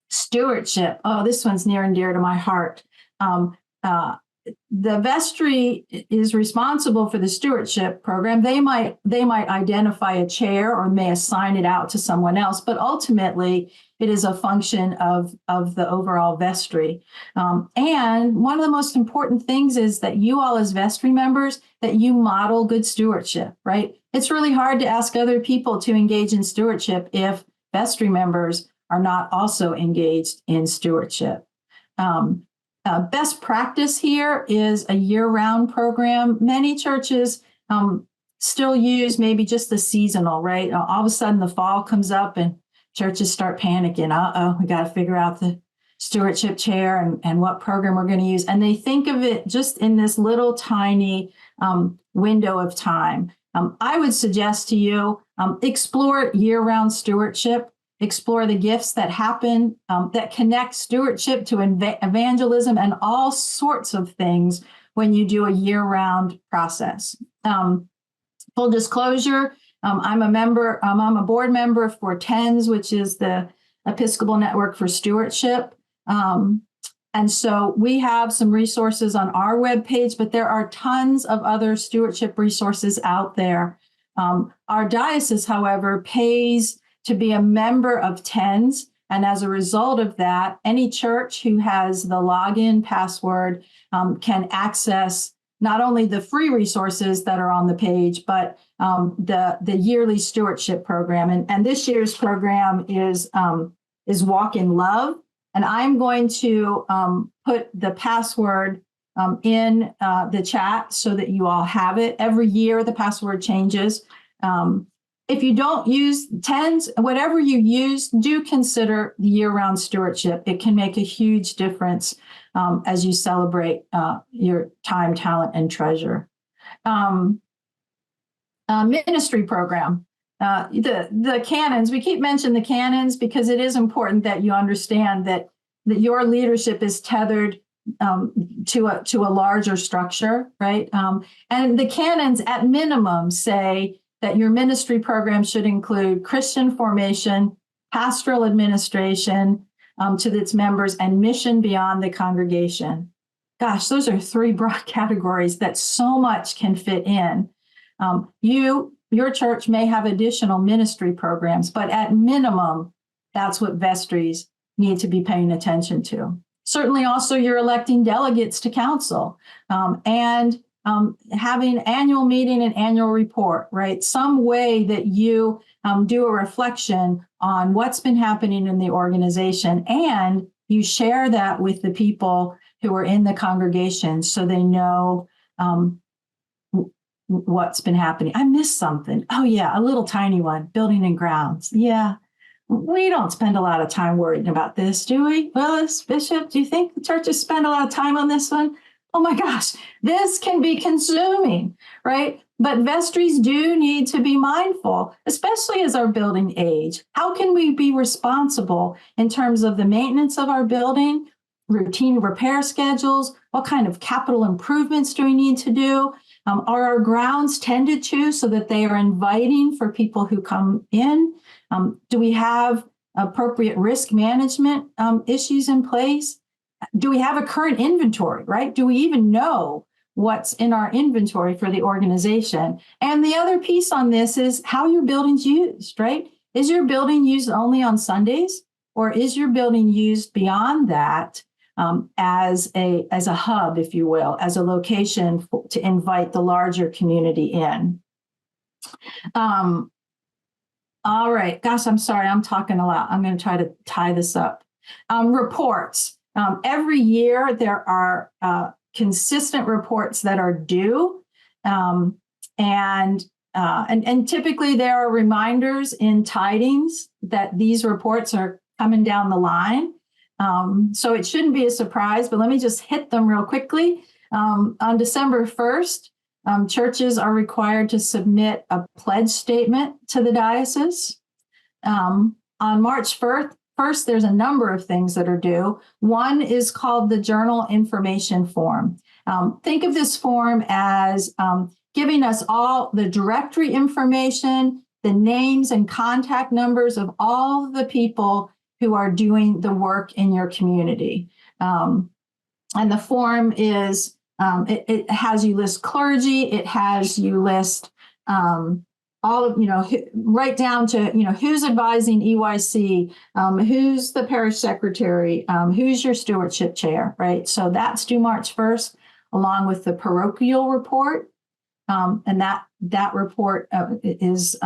Stewardship. Oh, this one's near and dear to my heart. The vestry is responsible for the stewardship program. They might identify a chair or may assign it out to someone else, but ultimately it is a function of the overall vestry. And one of the most important things is that you all as vestry members, that you model good stewardship, right? It's really hard to ask other people to engage in stewardship if vestry members are not also engaged in stewardship. Best practice here is a year-round program. Many churches still use maybe just the seasonal, right? All of a sudden the fall comes up and churches start panicking. We got to figure out the stewardship chair and what program we're going to use. And they think of it just in this little tiny window of time. I would suggest to you, explore year-round stewardship. Explore the gifts that happen that connect stewardship to evangelism and all sorts of things when you do a year-round process. Full disclosure, I'm a board member for TENS, which is the Episcopal Network for Stewardship. And so we have some resources on our webpage, but there are tons of other stewardship resources out there. Our diocese, however, pays to be a member of TENS. And as a result of that, any church who has the login password can access not only the free resources that are on the page, but the yearly stewardship program. And this year's program is Walk in Love. And I'm going to put the password in the chat so that you all have it. Every year, the password changes. If you don't use TENS, whatever you use, do consider the year-round stewardship. It can make a huge difference as you celebrate your time, talent, and treasure. Ministry program. The canons, we keep mentioning the canons because it is important that you understand that your leadership is tethered to a larger structure, right? And the canons at minimum say that your ministry program should include Christian formation, pastoral administration to its members, and mission beyond the congregation. Gosh, those are three broad categories that so much can fit in. Your church may have additional ministry programs, but at minimum, that's what vestries need to be paying attention to. Certainly also you're electing delegates to council, and having annual meeting and annual report, right? Some way that you do a reflection on what's been happening in the organization, and you share that with the people who are in the congregation so they know what's been happening. I missed something. Oh yeah, a little tiny one, building and grounds. Yeah, we don't spend a lot of time worrying about this, do we? Willis, Bishop, do you think the churches spend a lot of time on this one? Oh my gosh, this can be consuming, right? But vestries do need to be mindful, especially as our building age. How can we be responsible in terms of the maintenance of our building, routine repair schedules? What kind of capital improvements do we need to do? Are our grounds tended to so that they are inviting for people who come in? Do we have appropriate risk management issues in place? Do we have a current inventory, right? Do we even know what's in our inventory for the organization? And the other piece on this is how your building's used, right? Is your building used only on Sundays, or is your building used beyond that as a hub, if you will, as a location to invite the larger community in? All right, gosh, I'm sorry, I'm talking a lot. I'm going to try to tie this up. Reports. Every year there are consistent reports that are due, and typically there are reminders in tidings that these reports are coming down the line. So it shouldn't be a surprise, but let me just hit them real quickly. On December 1st, churches are required to submit a pledge statement to the diocese. On March 1st, there's a number of things that are due. One is called the Journal Information Form. Think of this form as giving us all the directory information, the names and contact numbers of all the people who are doing the work in your community. And the form is, it has you list clergy, it has you list all of, right down to, who's advising EYC, who's the parish secretary, who's your stewardship chair, right? So that's due March 1st, along with the parochial report. And that report is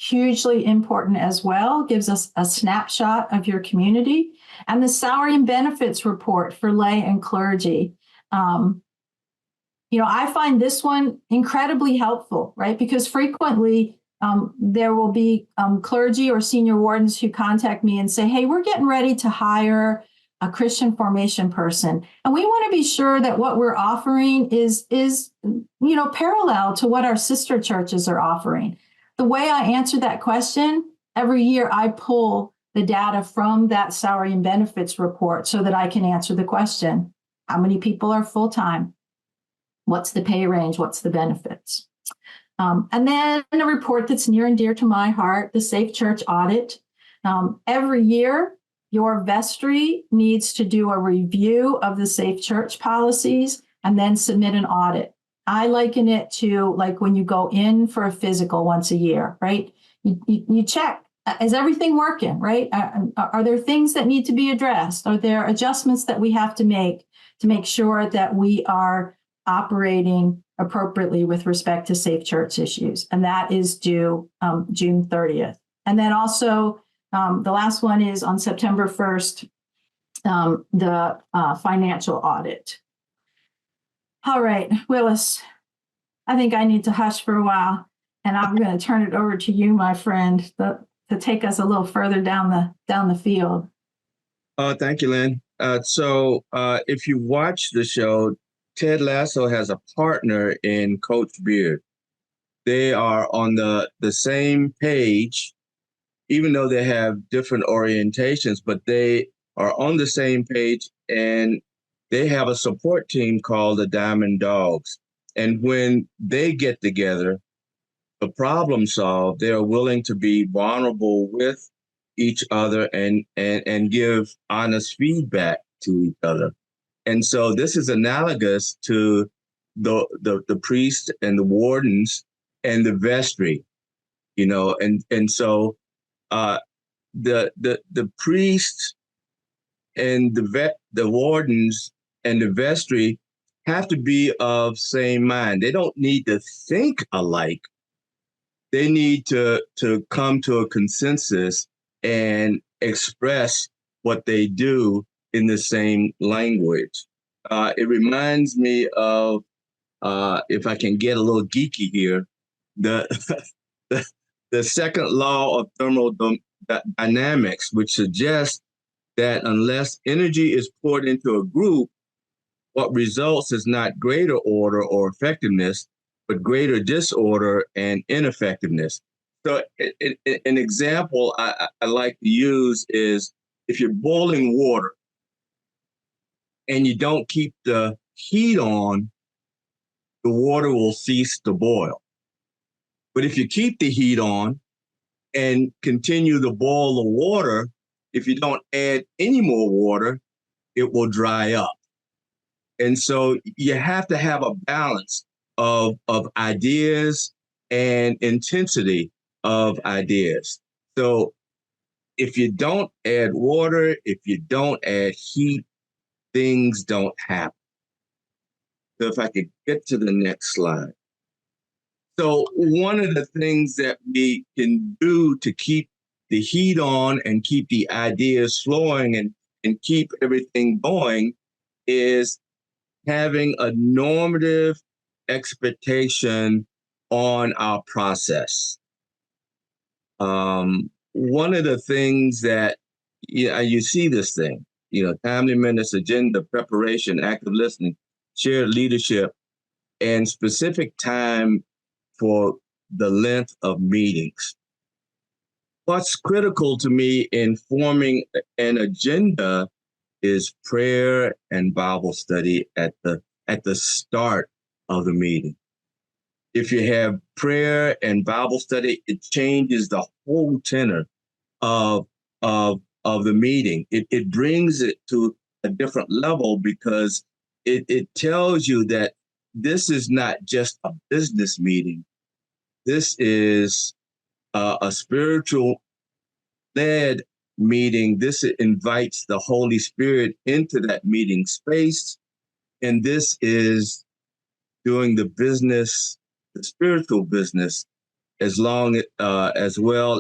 hugely important as well, gives us a snapshot of your community. And the salary and benefits report for lay and clergy. I find this one incredibly helpful, right? Because frequently there will be clergy or senior wardens who contact me and say, hey, we're getting ready to hire a Christian formation person. And we want to be sure that what we're offering is parallel to what our sister churches are offering. The way I answer that question, every year I pull the data from that salary and benefits report so that I can answer the question, how many people are full-time? What's the pay range? What's the benefits? And then a report that's near and dear to my heart, the Safe Church Audit. Every year, your vestry needs to do a review of the Safe Church policies and then submit an audit. I liken it to like when you go in for a physical once a year, right? You check, is everything working, right? Are there things that need to be addressed? Are there adjustments that we have to make sure that we are operating appropriately with respect to Safe Church issues? And that is due June 30th. And then also the last one is on September 1st, the financial audit. All right, Willis, I think I need to hush for a while, and I'm going to turn it over to you, my friend, to take us a little further down the field. Thank you, Lynn. So if you watch the show, Ted Lasso has a partner in Coach Beard. They are on the same page, even though they have different orientations, but they are on the same page, and they have a support team called the Diamond Dogs. And when they get together, the problem solve, they are willing to be vulnerable with each other and give honest feedback to each other. And so this is analogous to the priest and the wardens and the vestry, and so the priest and the wardens and the vestry have to be of same mind. They don't need to think alike. They need to come to a consensus and express what they do in the same language. It reminds me of, if I can get a little geeky here, the the second law of thermodynamics, which suggests that unless energy is poured into a group, what results is not greater order or effectiveness, but greater disorder and ineffectiveness. So an example I like to use is if you're boiling water and you don't keep the heat on, the water will cease to boil. But if you keep the heat on and continue to boil the water, if you don't add any more water, it will dry up. And so you have to have a balance of ideas and intensity of ideas. So if you don't add water, if you don't add heat, things don't happen. So if I could get to the next slide. So one of the things that we can do to keep the heat on and keep the ideas flowing and keep everything going is having a normative expectation on our process. One of the things that you see this thing, timely minutes, agenda, preparation, active listening, shared leadership, and specific time for the length of meetings. What's critical to me in forming an agenda is prayer and Bible study at the start of the meeting. If you have prayer and Bible study, it changes the whole tenor of the meeting. It brings it to a different level because it tells you that this is not just a business meeting. This is a spiritual led meeting. This invites the Holy Spirit into that meeting space. And this is doing the business, the spiritual business, as well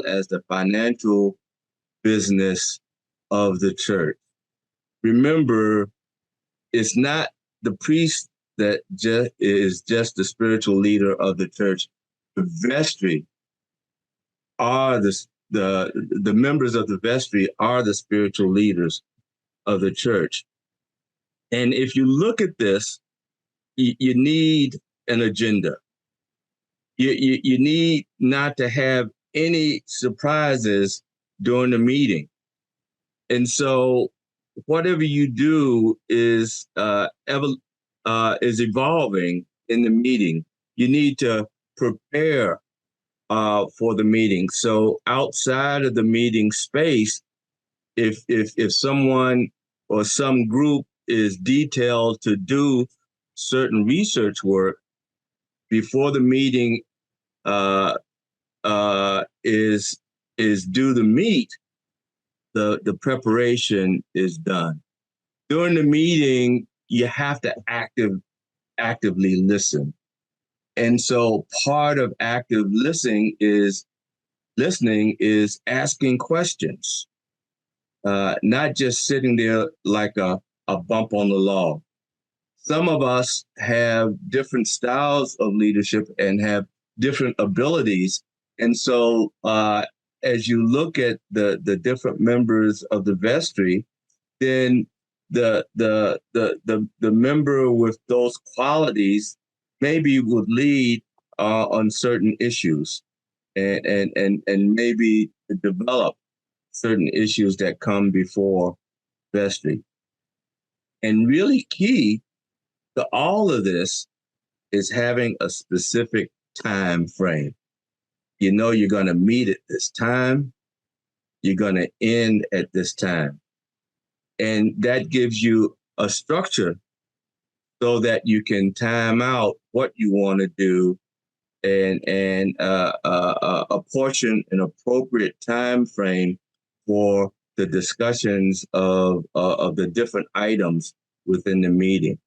as the financial business of the church. Remember, it's not the priest that is just the spiritual leader of the church. The vestry are the members of the vestry are the spiritual leaders of the church. And if you look at this, you need an agenda. You need not to have any surprises during the meeting. And so whatever you do is evolving in the meeting. You need to prepare for the meeting. So outside of the meeting space, if someone or some group is detailed to do certain research work before the meeting is due to meet, the preparation is done. During the meeting, you have to actively listen. And so part of active listening is asking questions, not just sitting there like a bump on the log. Some of us have different styles of leadership and have different abilities. And so as you look at the different members of the vestry, then the member with those qualities maybe would lead on certain issues and maybe develop certain issues that come before vestry. And really key to all of this is having a specific time frame. You're going to meet at this time. You're going to end at this time. And that gives you a structure so that you can time out what you want to do and apportion an appropriate time frame for the discussions of the different items within the meeting.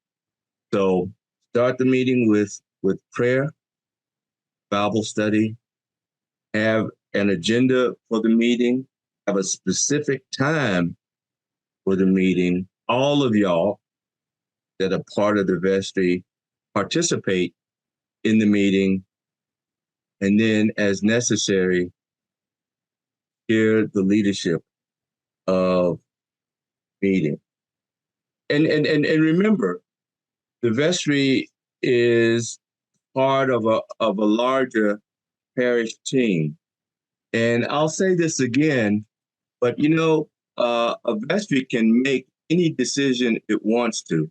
So start the meeting with prayer, Bible study, have an agenda for the meeting, have a specific time for the meeting. All of y'all that are part of the vestry participate in the meeting, and then as necessary, share the leadership of meeting. And remember, the vestry is part of a larger parish team. And I'll say this again, but a vestry can make any decision it wants to.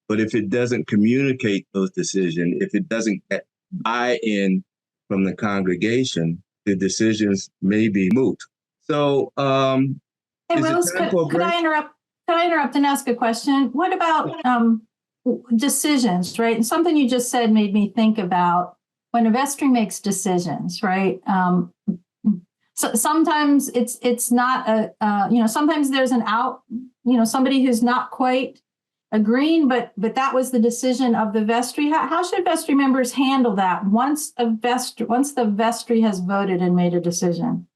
But if it doesn't communicate those decisions, if it doesn't get buy-in from the congregation, the decisions may be moot. So, hey, Willis, could I interrupt? Could I interrupt and ask a question? What about decisions, right? And something you just said made me think about when a vestry makes decisions, right? So sometimes it's not sometimes there's an out, somebody who's not quite agreeing, but that was the decision of the vestry. How should vestry members handle that once the vestry has voted and made a decision?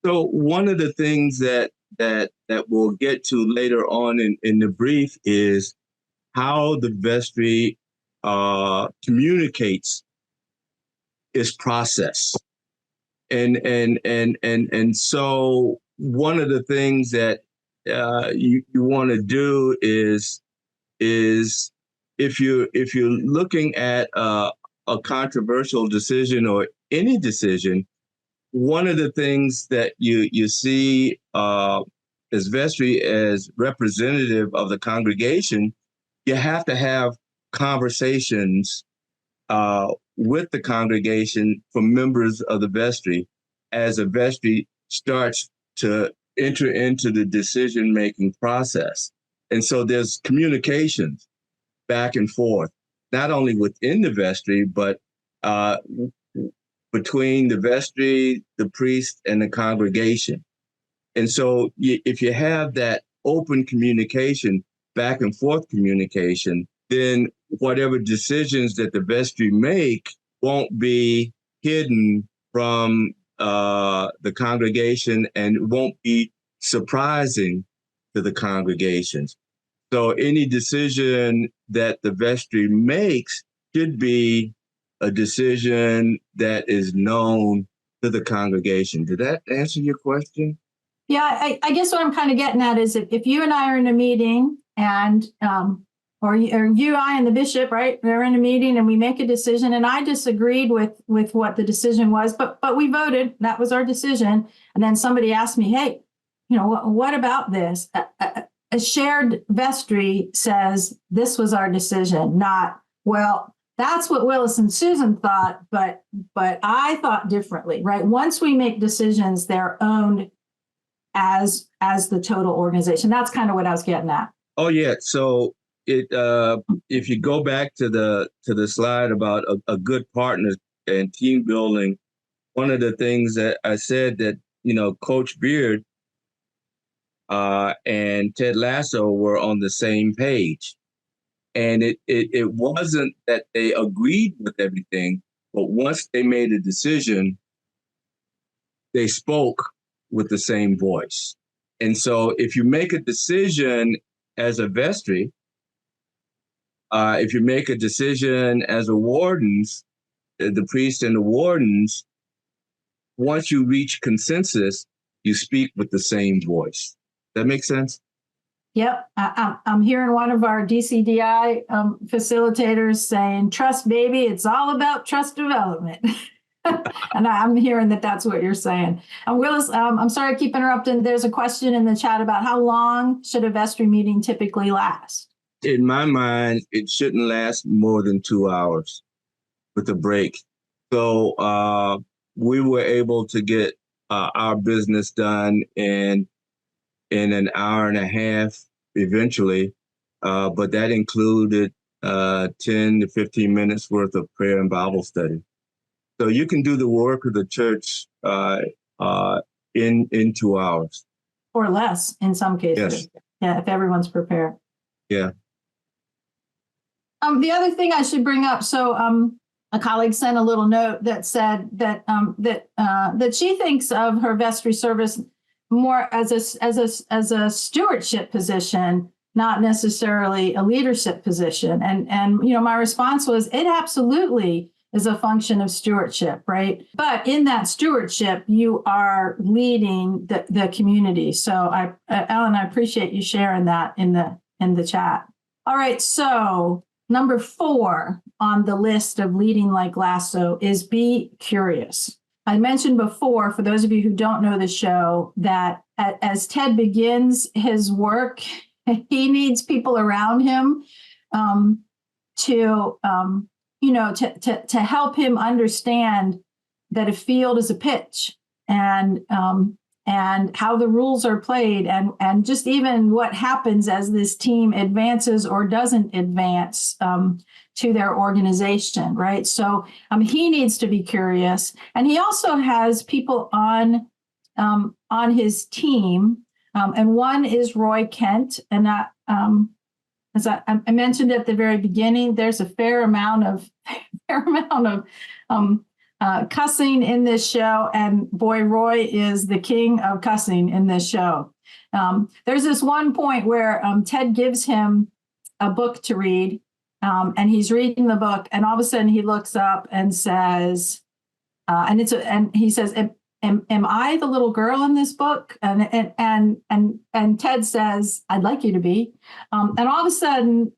So one of the things that we'll get to later on in the brief is how the vestry communicates its process. And so one of the things that you want to do is if you're looking at a controversial decision or any decision, one of the things that you see as vestry as representative of the congregation, you have to have conversations with the congregation for members of the vestry as a vestry starts to enter into the decision-making process. And so there's communications back and forth, not only within the vestry, but between the vestry, the priest, and the congregation. And so if you have that open communication, back and forth communication, then whatever decisions that the vestry make won't be hidden from the congregation and won't be surprising to the congregations. So any decision that the vestry makes should be a decision that is known to the congregation. Did that answer your question? Yeah, I guess what I'm kind of getting at is if you and I are in a meeting and or you, I, and the bishop, right? We're in a meeting and we make a decision, and I disagreed with what the decision was, but we voted. That was our decision. And then somebody asked me, hey, what about this? A shared vestry says this was our decision, not, well, that's what Willis and Susan thought, but I thought differently, right? Once we make decisions, they're owned as the total organization. That's kind of what I was getting at. Oh yeah. So if you go back to the slide about a good partner and team building, one of the things that I said that Coach Beard and Ted Lasso were on the same page, and it wasn't that they agreed with everything, but once they made a decision, they spoke with the same voice. And so if you make a decision as a vestry, if you make a decision as a wardens, the priest and the wardens, once you reach consensus, you speak with the same voice. That makes sense? Yep. I'm hearing one of our DCDI facilitators saying, trust, baby, it's all about trust development. And I'm hearing that's what you're saying. Willis, I'm sorry I keep interrupting. There's a question in the chat about how long should a vestry meeting typically last? In my mind, it shouldn't last more than 2 hours with a break. So we were able to get our business done in an hour and a half eventually. but that included 10 to 15 minutes worth of prayer and Bible study. So you can do the work of the church in 2 hours. Or less in some cases. Yes. Yeah, if everyone's prepared. Yeah. The other thing I should bring up, so a colleague sent a little note that said that that she thinks of her vestry service more as a stewardship position, not necessarily a leadership position. And my response was, it absolutely is a function of stewardship, right? But in that stewardship, you are leading the community. So Ellen, I appreciate you sharing that in the chat. All right, so number 4 on the list of leading like Lasso is be curious. I mentioned before, for those of you who don't know the show, that as Ted begins his work, he needs people around him to help him understand that a field is a pitch, and how the rules are played, and just even what happens as this team advances or doesn't advance to their organization, right? So he needs to be curious, and he also has people on his team, and one is Roy Kent, and as I mentioned at the very beginning, there's a fair amount of cussing in this show, and boy, Roy is the king of cussing in this show. There's this one point where Ted gives him a book to read, and he's reading the book, and all of a sudden he looks up and says, and he says, Am I the little girl in this book? And Ted says, I'd like you to be. And all of a sudden,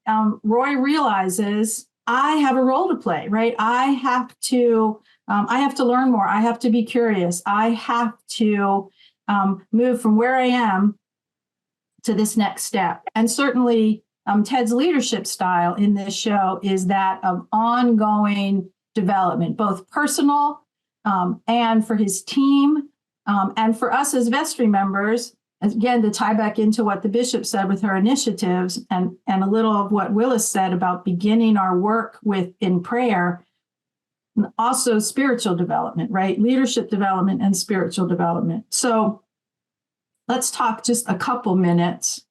Roy realizes, I have a role to play, right? I have to learn more. I have to be curious. I have to move from where I am to this next step. And certainly, Ted's leadership style in this show is that of ongoing development, both personal and for his team, and for us as vestry members, again, to tie back into what the bishop said with her initiatives, and a little of what Willis said about beginning our work in prayer, also spiritual development, right? Leadership development and spiritual development. So let's talk just a couple minutes.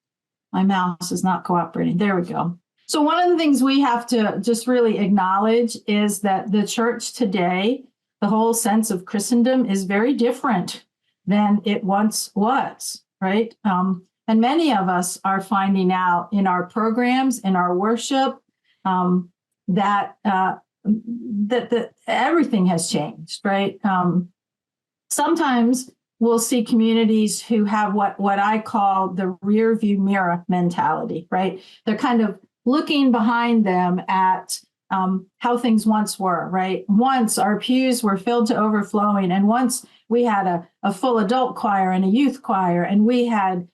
My mouse is not cooperating. There we go. So one of the things we have to just really acknowledge is that the church today, the whole sense of Christendom, is very different than it once was, right? And many of us are finding out in our programs, in our worship, that everything has changed, right? Sometimes we'll see communities who have what I call the rear view mirror mentality, right? They're kind of looking behind them at how things once were, right? Once our pews were filled to overflowing, and once we had a full adult choir and a youth choir, and we had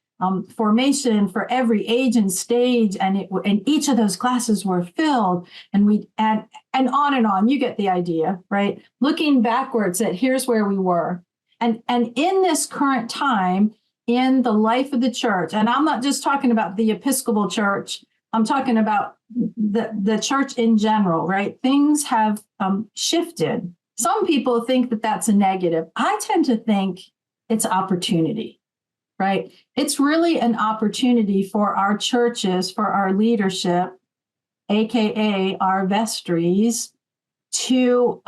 formation for every age and stage, and each of those classes were filled, and on and on. You get the idea, right? Looking backwards at here's where we were, and in this current time in the life of the church, and I'm not just talking about the Episcopal Church. I'm talking about the church in general, right? Things have shifted. Some people think that that's a negative. I tend to think it's opportunity, right? It's really an opportunity for our churches, for our leadership, AKA our vestries, to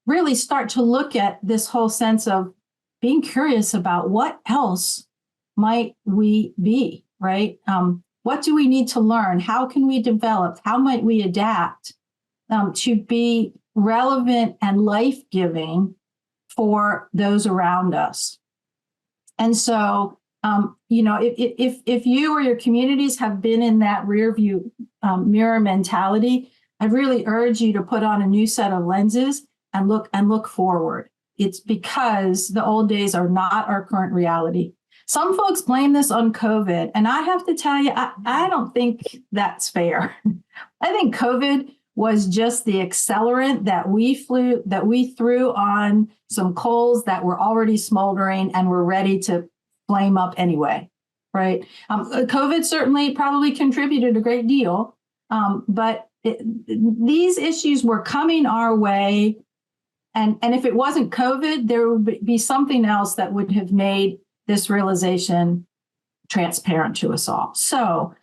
really start to look at this whole sense of being curious about what else might we be, right? What do we need to learn? How can we develop? How might we adapt to be relevant and life-giving for those around us? And so, if you or your communities have been in that rear view mirror mentality, I really urge you to put on a new set of lenses and look forward. It's because the old days are not our current reality. Some folks blame this on COVID, and I have to tell you, I don't think that's fair. I think COVID was just the accelerant that we threw on some coals that were already smoldering and were ready to flame up anyway. right? COVID certainly probably contributed a great deal, but these issues were coming our way. And if it wasn't COVID, there would be something else that would have made this realization transparent to us all. So,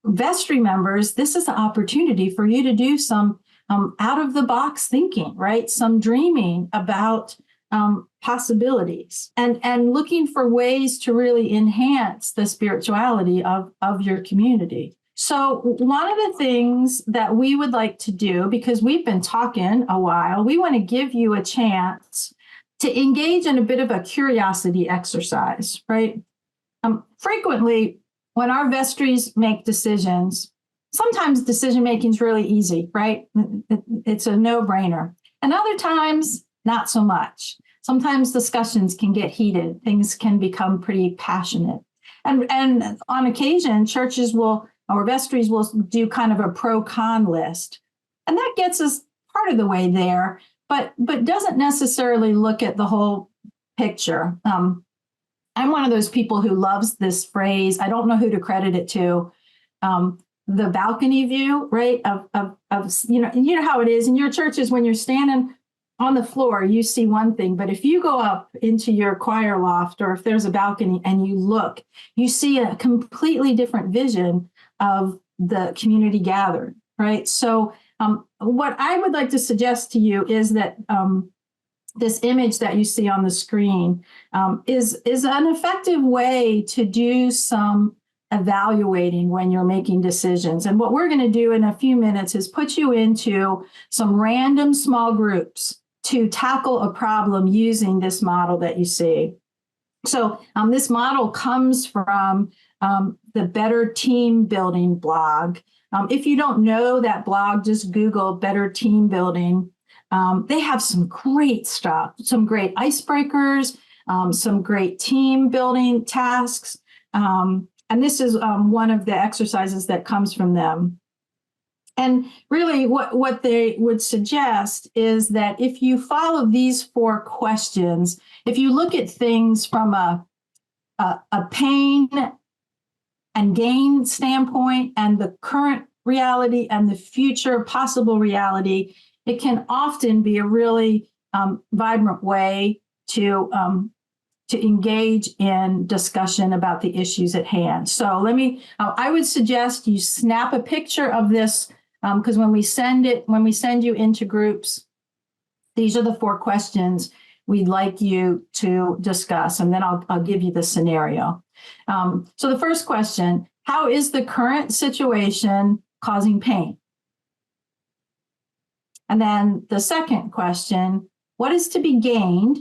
vestry members, this is an opportunity for you to do some out of the box thinking, right? Some dreaming about possibilities and looking for ways to really enhance the spirituality of your community. So one of the things that we would like to do, because we've been talking a while, we want to give you a chance to engage in a bit of a curiosity exercise, right? Frequently, when our vestries make decisions, sometimes decision making is really easy, right? It's a no-brainer. And other times, not so much. Sometimes discussions can get heated. Things can become pretty passionate. And on occasion, churches will, or vestries will do kind of a pro-con list. And that gets us part of the way there, but doesn't necessarily look at the whole picture. I'm one of those people who loves this phrase. I don't know who to credit it to. The balcony view, right? Of you know how it is in your churches when you're standing on the floor, you see one thing, but if you go up into your choir loft or if there's a balcony and you look, you see a completely different vision of the community gathered, right? So what I would like to suggest to you is that this image that you see on the screen is an effective way to do some evaluating when you're making decisions. And what we're going to do in a few minutes is put you into some random small groups to tackle a problem using this model that you see. So this model comes from the Better Team Building blog. If you don't know that blog, just Google Better Team Building. They have some great stuff, some great icebreakers, some great team building tasks. And this is one of the exercises that comes from them. And really what they would suggest is that if you follow these 4 questions, if you look at things from a pain and gain standpoint and the current reality and the future possible reality, it can often be a really vibrant way to engage in discussion about the issues at hand. So I would suggest you snap a picture of this because when we send you into groups, these are the 4 questions we'd like you to discuss, and then I'll give you the scenario. So the first question, how is the current situation causing pain? And then the second question, what is to be gained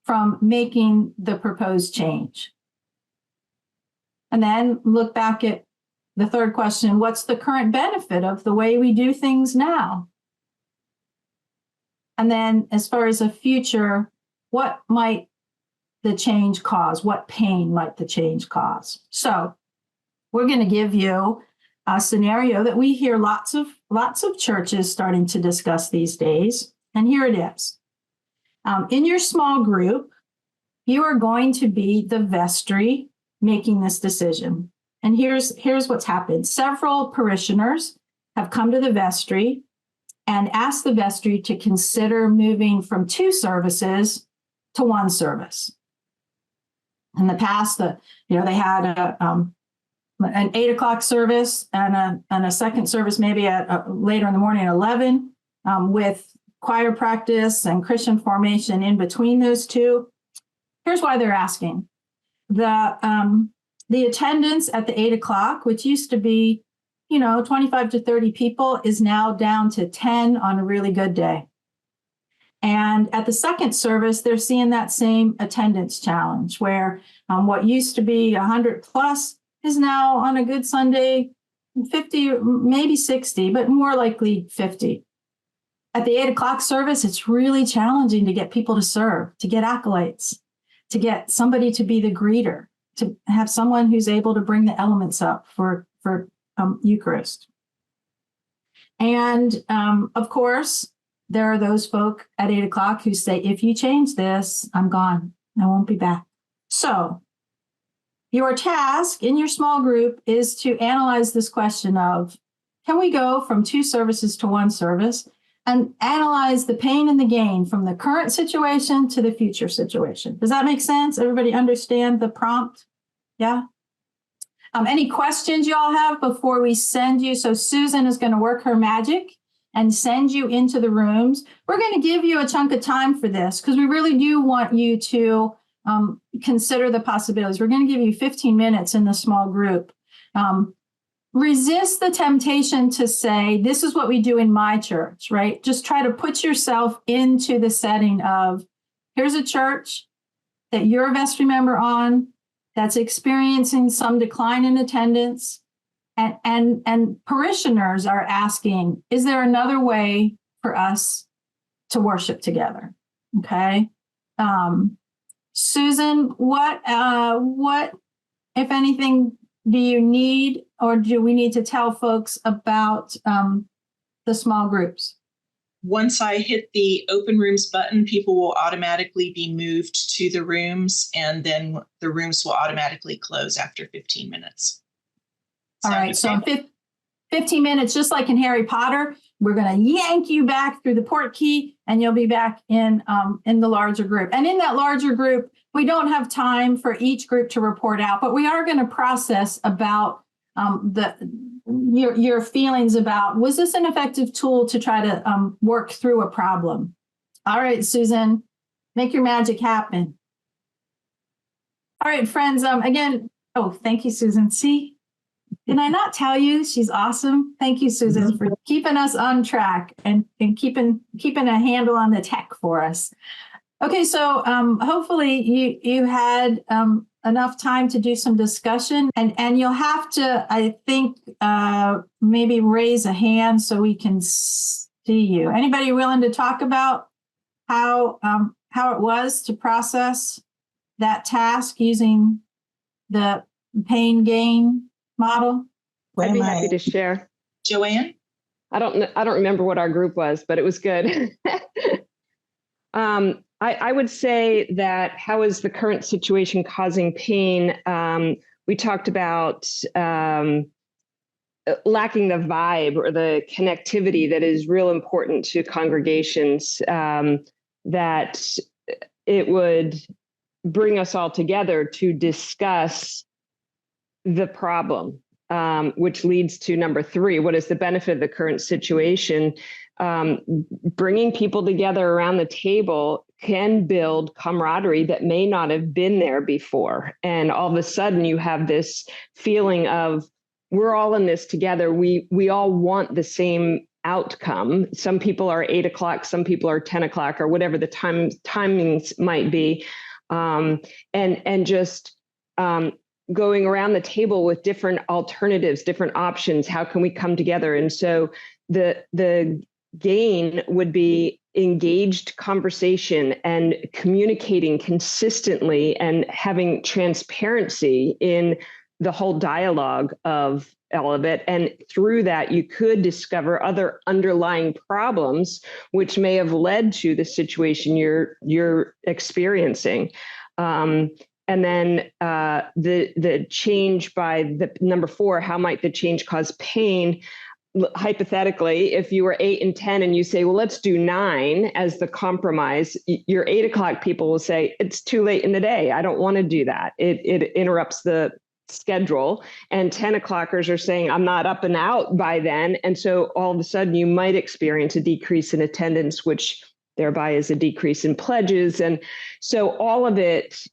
from making the proposed change? And then look back at the third question, what's the current benefit of the way we do things now? And then as far as a future, what might the change cause? What pain might the change cause? So we're going to give you a scenario that we hear lots of churches starting to discuss these days. And here it is. In your small group, you are going to be the vestry making this decision. And here's what's happened. Several parishioners have come to the vestry and asked the vestry to consider moving from 2 services to 1 service. In the past, they had an 8 o'clock service and a second service maybe at later in the morning at 11 with choir practice and Christian formation in between those 2. Here's why they're asking. The attendance at the 8 o'clock, which used to be, 25 to 30 people, is now down to 10 on a really good day. And at the second service, they're seeing that same attendance challenge where what used to be 100 plus is now on a good Sunday, 50, maybe 60, but more likely 50. At the 8 o'clock service, it's really challenging to get people to serve, to get acolytes, to get somebody to be the greeter, to have someone who's able to bring the elements up for Eucharist. And of course, there are those folk at 8 o'clock who say, if you change this, I'm gone. I won't be back. So your task in your small group is to analyze this question of, can we go from 2 services to 1 service, and analyze the pain and the gain from the current situation to the future situation? Does that make sense? Everybody understand the prompt? Yeah. Any questions y'all have before we send you? So Susan is going to work her magic and send you into the rooms. We're going to give you a chunk of time for this because we really do want you to consider the possibilities. We're going to give you 15 minutes in the small group. Resist the temptation to say, this is what we do in my church, right? Just try to put yourself into the setting of, here's a church that you're a vestry member on that's experiencing some decline in attendance, and parishioners are asking, is there another way for us to worship together? Okay. Susan, what, if anything, do you need, or do we need to tell folks about the small groups? Once I hit the open rooms button, people will automatically be moved to the rooms, and then the rooms will automatically close after 15 minutes. All right, so 15 minutes, just like in Harry Potter, we're going to yank you back through the port key, and you'll be back in the larger group. And in that larger group, we don't have time for each group to report out, but we are going to process about your feelings about, was this an effective tool to try to work through a problem? All right, Susan, make your magic happen. All right, friends, again, oh, thank you, Susan. See? Did I not tell you she's awesome? Thank you, Susan, for keeping us on track and keeping a handle on the tech for us. Okay, so hopefully you had enough time to do some discussion, and you'll have to, I think, maybe raise a hand so we can see you. Anybody willing to talk about how it was to process that task using the pain gain model? I'd be happy to share. Joanne? I don't remember what our group was, but it was good. I would say that, how is the current situation causing pain? We talked about lacking the vibe or the connectivity that is real important to congregations, that it would bring us all together to discuss the problem, which leads to number 3, what is the benefit of the current situation? Bringing people together around the table can build camaraderie that may not have been there before. And all of a sudden you have this feeling of, we're all in this together. We all want the same outcome. Some people are 8 o'clock, some people are 10 o'clock, or whatever the timings might be. And just going around the table with different alternatives, different options. How can we come together? And so the gain would be engaged conversation and communicating consistently and having transparency in the whole dialogue of all of it. And through that, you could discover other underlying problems which may have led to the situation you're experiencing. And then the change by the number 4, how might the change cause pain? Hypothetically, if you were 8 and 10 and you say, well, let's do 9 as the compromise, your 8 o'clock people will say, it's too late in the day. I don't want to do that. It interrupts the schedule. And 10 o'clockers are saying, I'm not up and out by then. And so all of a sudden you might experience a decrease in attendance, which thereby is a decrease in pledges. And so all of it,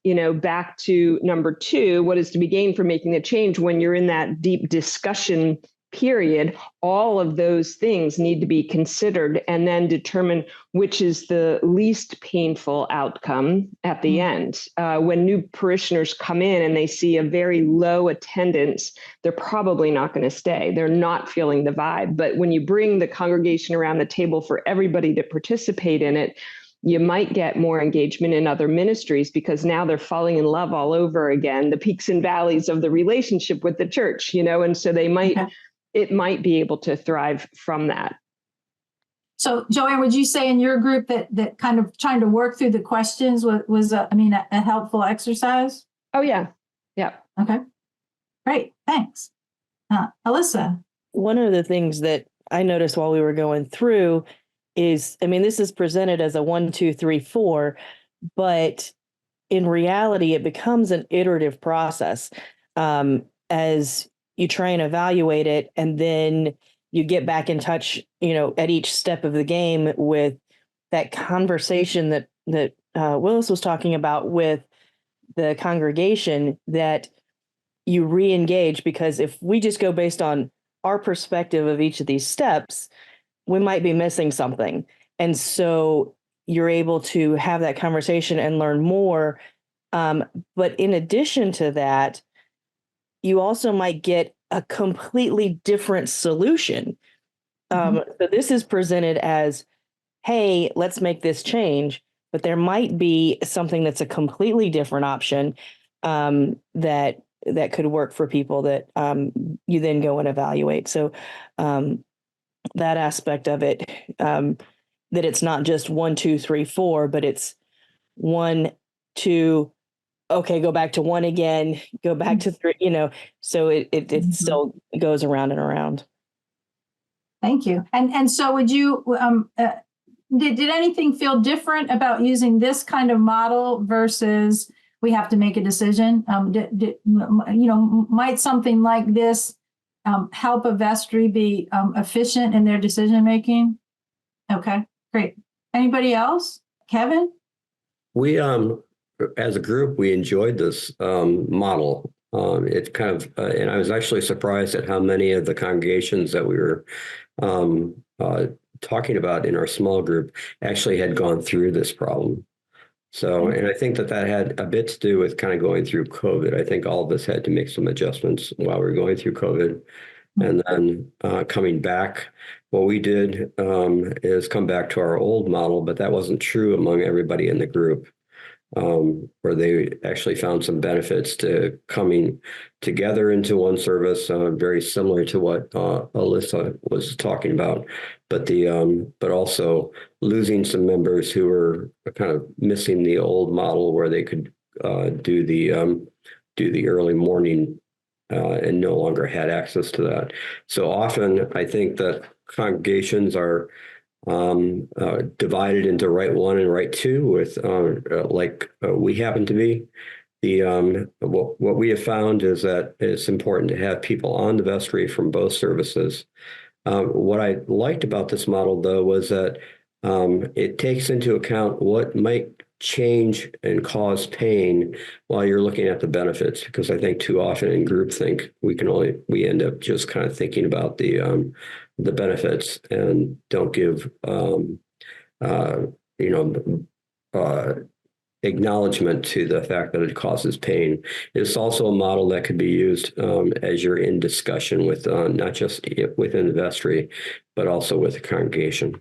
back to number 2, what is to be gained from making the change? When you're in that deep discussion period, all of those things need to be considered and then determine which is the least painful outcome at the end. When new parishioners come in and they see a very low attendance, they're probably not going to stay. They're not feeling the vibe. But when you bring the congregation around the table for everybody to participate in it, you might get more engagement in other ministries because now they're falling in love all over again, the peaks and valleys of the relationship with the church, and so they might, it might be able to thrive from that. So Joanne, would you say in your group that kind of trying to work through the questions was a helpful exercise? Oh yeah. Yeah. Okay. Great. Thanks. Alyssa. One of the things that I noticed while we were going through is, I mean, this is presented as a 1, 2, 3, 4, but in reality, it becomes an iterative process as you try and evaluate it, and then you get back in touch, at each step of the game with that conversation that Willis was talking about with the congregation, that you re-engage, because if we just go based on our perspective of each of these steps, we might be missing something. And so you're able to have that conversation and learn more. But in addition to that, you also might get a completely different solution. So this is presented as, hey, let's make this change, but there might be something that's a completely different option that could work for people that you then go and evaluate. So that aspect of it, that it's not just 1, 2, 3, 4, but it's 1, 2, okay, go back to 1 again, go back to 3, so it still goes around and around. Thank you. And so would you, did anything feel different about using this kind of model versus we have to make a decision? Might something like this help a vestry be efficient in their decision making? Okay, great. Anybody else? Kevin? We, as a group, we enjoyed this model. It kind of, and I was actually surprised at how many of the congregations that we were talking about in our small group actually had gone through this problem. So, and I think that had a bit to do with kind of going through COVID. I think all of us had to make some adjustments while we were going through COVID. And then coming back, what we did is come back to our old model, but that wasn't true among everybody in the group, where they actually found some benefits to coming together into one service, very similar to what Alyssa was talking about, but also losing some members who were kind of missing the old model where they could do the early morning and no longer had access to that. So often I think that congregations are divided into right 1 and right 2 with like we happen to be. What we have found is that it's important to have people on the vestry from both services. What I liked about this model, though, was that it takes into account what might change and cause pain while you're looking at the benefits, because I think too often in groupthink we end up just kind of thinking about the benefits and don't give acknowledgement to the fact that it causes pain. It's also a model that could be used as you're in discussion with not just within the vestry, but also with the congregation.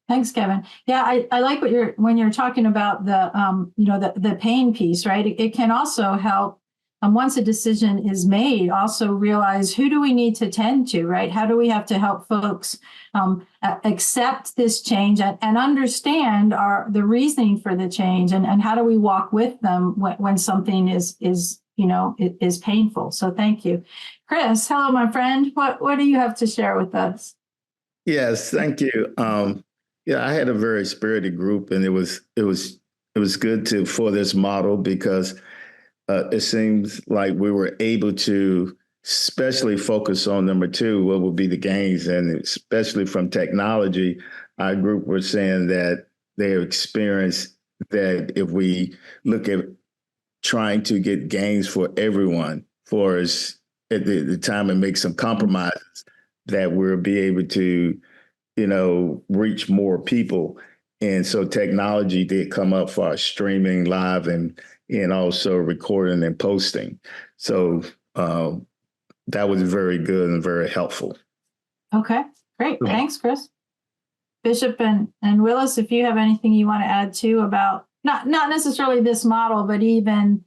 Thanks, Kevin. Yeah, I like when you're talking about the pain piece, right? It can also help once a decision is made, also realize who do we need to tend to, right? How do we have to help folks accept this change and understand the reasoning for the change, and how do we walk with them when something is painful? So thank you. Chris, hello, my friend. What do you have to share with us? Yes, thank you. Yeah, I had a very spirited group, and it was good for this model, because it seems like we were able to especially focus on number 2, what would be the gains, and especially from technology. Our group was saying that they have experienced that if we look at trying to get gains for everyone, for us at the time and make some compromises, that we'll be able to reach more people. And so technology did come up for our streaming live and also recording and posting. So that was very good and very helpful. Okay, great. Thanks, Chris. Bishop and Willis, if you have anything you want to add too about not necessarily this model, but even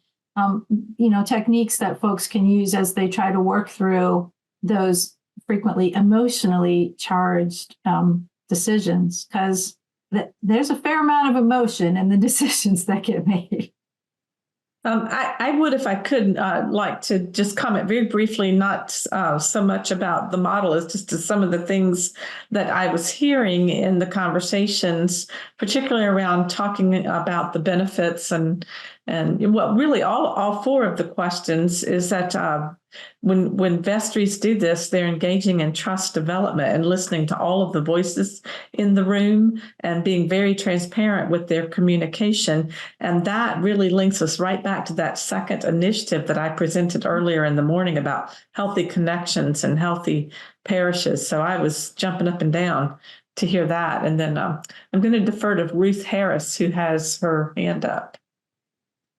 techniques that folks can use as they try to work through those frequently emotionally charged decisions, because there's a fair amount of emotion in the decisions that get made. I would, if I could, like to just comment very briefly, not so much about the model as just to some of the things that I was hearing in the conversations, particularly around talking about the benefits and well, really all four of the questions is that when Vestries do this, they're engaging in trust development and listening to all of the voices in the room and being very transparent with their communication. And that really links us right back to that second initiative that I presented earlier in the morning about healthy connections and healthy parishes. So I was jumping up and down to hear that. And then I'm going to defer to Ruth Harris, who has her hand up.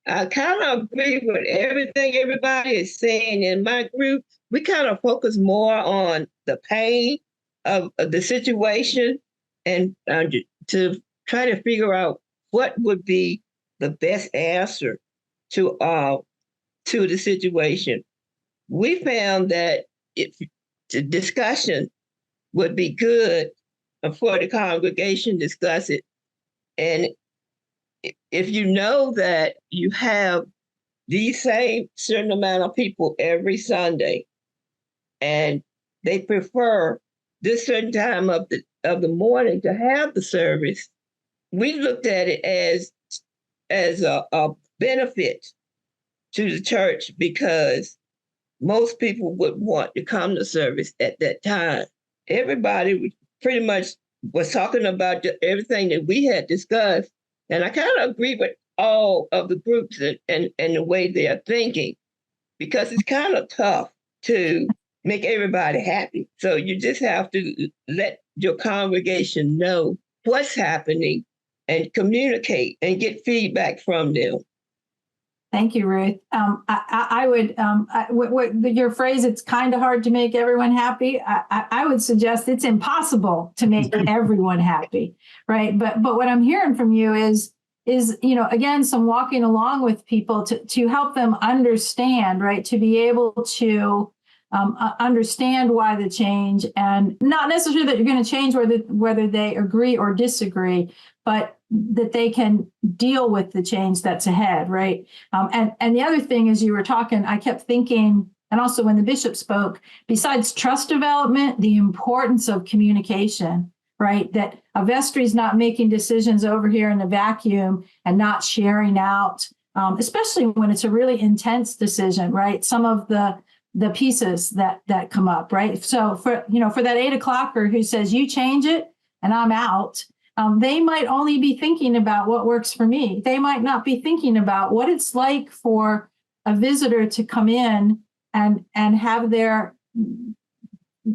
I kind of agree with everything everybody is saying in my group. We kind of focus more on the pain of the situation and to try to figure out what would be the best answer to the situation. We found that the discussion would be good for the congregation to discuss it. And if you know that you have the same certain amount of people every Sunday, and they prefer this certain time of the morning to have the service, we looked at it as a benefit to the church because most people would want to come to service at that time. Everybody pretty much was talking about everything that we had discussed. And I kind of agree with all of the groups and the way they are thinking, because it's kind of tough to make everybody happy. So you just have to let your congregation know what's happening and communicate and get feedback from them. Thank you, Ruth. I would, your phrase, it's kind of hard to make everyone happy. I would suggest it's impossible to make everyone happy, right? But what I'm hearing from you is, again, some walking along with people to help them understand, right? To be able to understand why the change, and not necessarily that you're going to change whether they agree or disagree, but that they can deal with the change that's ahead, right? And the other thing, as you were talking, I kept thinking, and also when the bishop spoke, besides trust development, the importance of communication, right? That a vestry is not making decisions over here in the vacuum and not sharing out, especially when it's a really intense decision, right? Some of the pieces that come up, right? So for that 8 o'clocker who says, you change it and I'm out, they might only be thinking about what works for me. They might not be thinking about what it's like for a visitor to come in and have their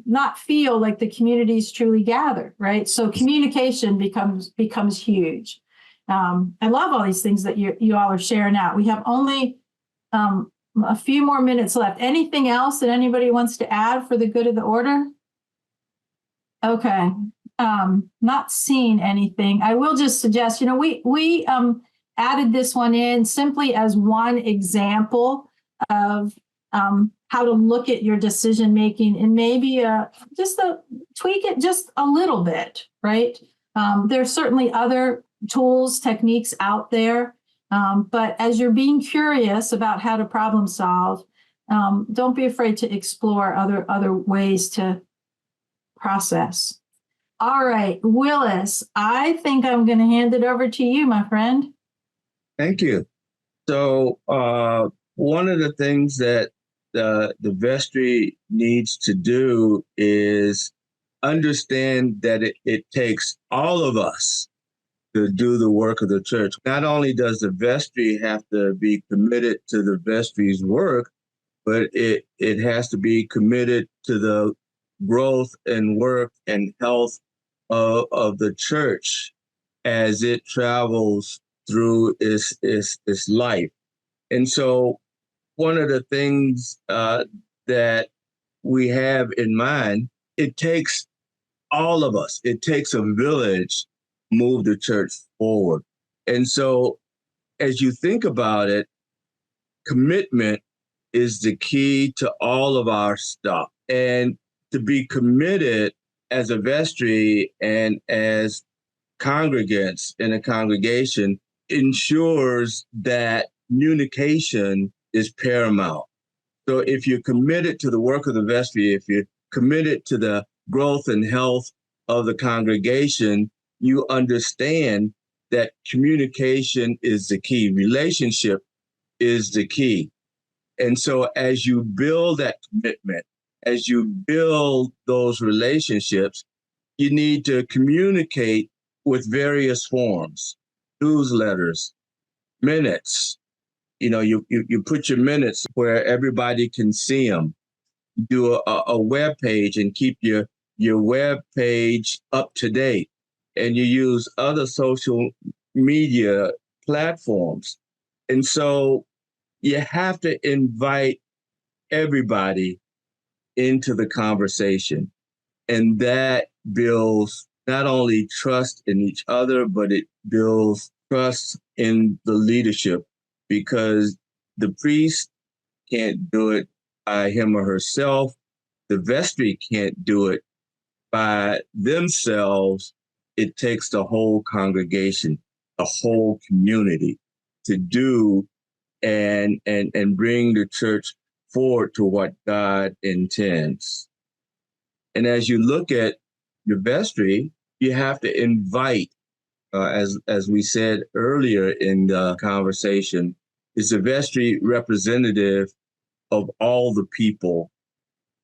not feel like the community's truly gathered, right? So communication becomes huge. I love all these things that you all are sharing out. We have only a few more minutes left. Anything else that anybody wants to add for the good of the order? Okay. Not seeing anything. I will just suggest, we added this one in simply as one example of how to look at your decision making and maybe tweak it just a little bit, right? There's certainly other tools, techniques out there, but as you're being curious about how to problem solve, don't be afraid to explore other ways to process. All right, Willis, I think I'm going to hand it over to you, my friend. Thank you. So one of the things that the vestry needs to do is understand that it takes all of us to do the work of the church. Not only does the vestry have to be committed to the vestry's work, but it has to be committed to the growth and work and health of the church as it travels through its life. And so one of the things that we have in mind, it takes all of us, it takes a village to move the church forward. And so as you think about it, commitment is the key to all of our stuff. And to be committed as a vestry and as congregants in a congregation ensures that communication is paramount. So if you're committed to the work of the vestry, if you're committed to the growth and health of the congregation, you understand that communication is the key. Relationship is the key. And so as you build that commitment, as you build those relationships, you need to communicate with various forms, newsletters, minutes. You put your minutes where everybody can see them. Do a web page and keep your web page up to date. And you use other social media platforms. And so you have to invite everybody into the conversation. And that builds not only trust in each other, but it builds trust in the leadership, because the priest can't do it by him or herself. The vestry can't do it by themselves. It takes the whole congregation, the whole community to do and bring the church forward to what God intends. And as you look at your vestry, you have to invite, as we said earlier in the conversation, is the vestry representative of all the people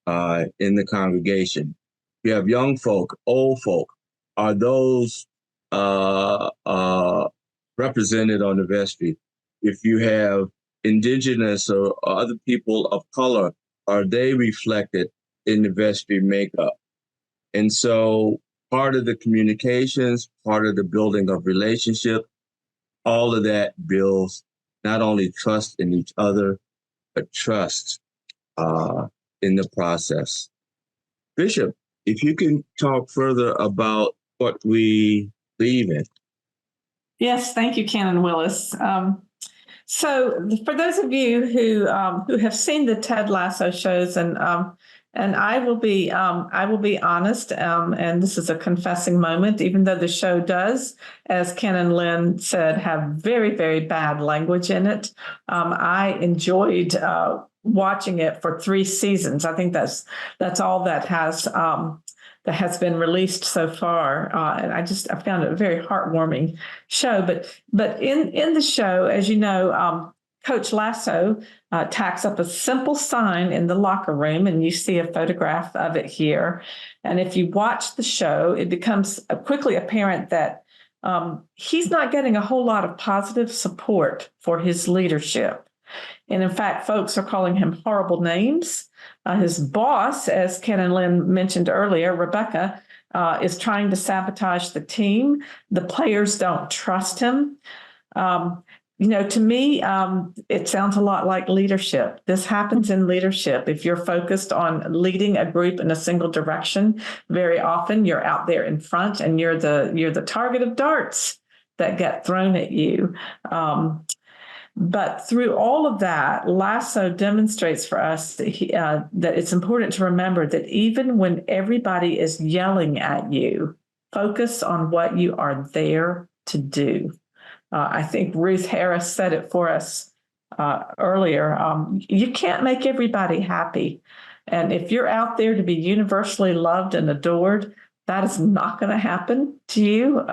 in the congregation. You have young folk, old folk. Are those represented on the vestry? If you have indigenous or other people of color, are they reflected in the vestry makeup? And so part of the communications, part of the building of relationship, all of that builds not only trust in each other, but trust in the process. Bishop, if you can talk further about what we believe in. Yes, thank you, Canon Willis. So for those of you who have seen the Ted Lasso shows, and I will be honest, and this is a confessing moment, even though the show does, as Canon Lynn said, have very, very bad language in it. I enjoyed watching it for 3 seasons. I think that's all that has been released so far, and I found it a very heartwarming show. But in the show, as you know, Coach Lasso tacks up a simple sign in the locker room, and you see a photograph of it here. And if you watch the show, it becomes quickly apparent that he's not getting a whole lot of positive support for his leadership. And in fact, folks are calling him horrible names. His boss, as Ken and Lynn mentioned earlier, Rebecca, is trying to sabotage the team. The players don't trust him. To me, it sounds a lot like leadership. This happens in leadership. If you're focused on leading a group in a single direction, very often you're out there in front and you're the target of darts that get thrown at you. But through all of that, Lasso demonstrates for us that it's important to remember that even when everybody is yelling at you, focus on what you are there to do. I think Ruth Harris said it for us earlier. You can't make everybody happy. And if you're out there to be universally loved and adored, that is not going to happen to you.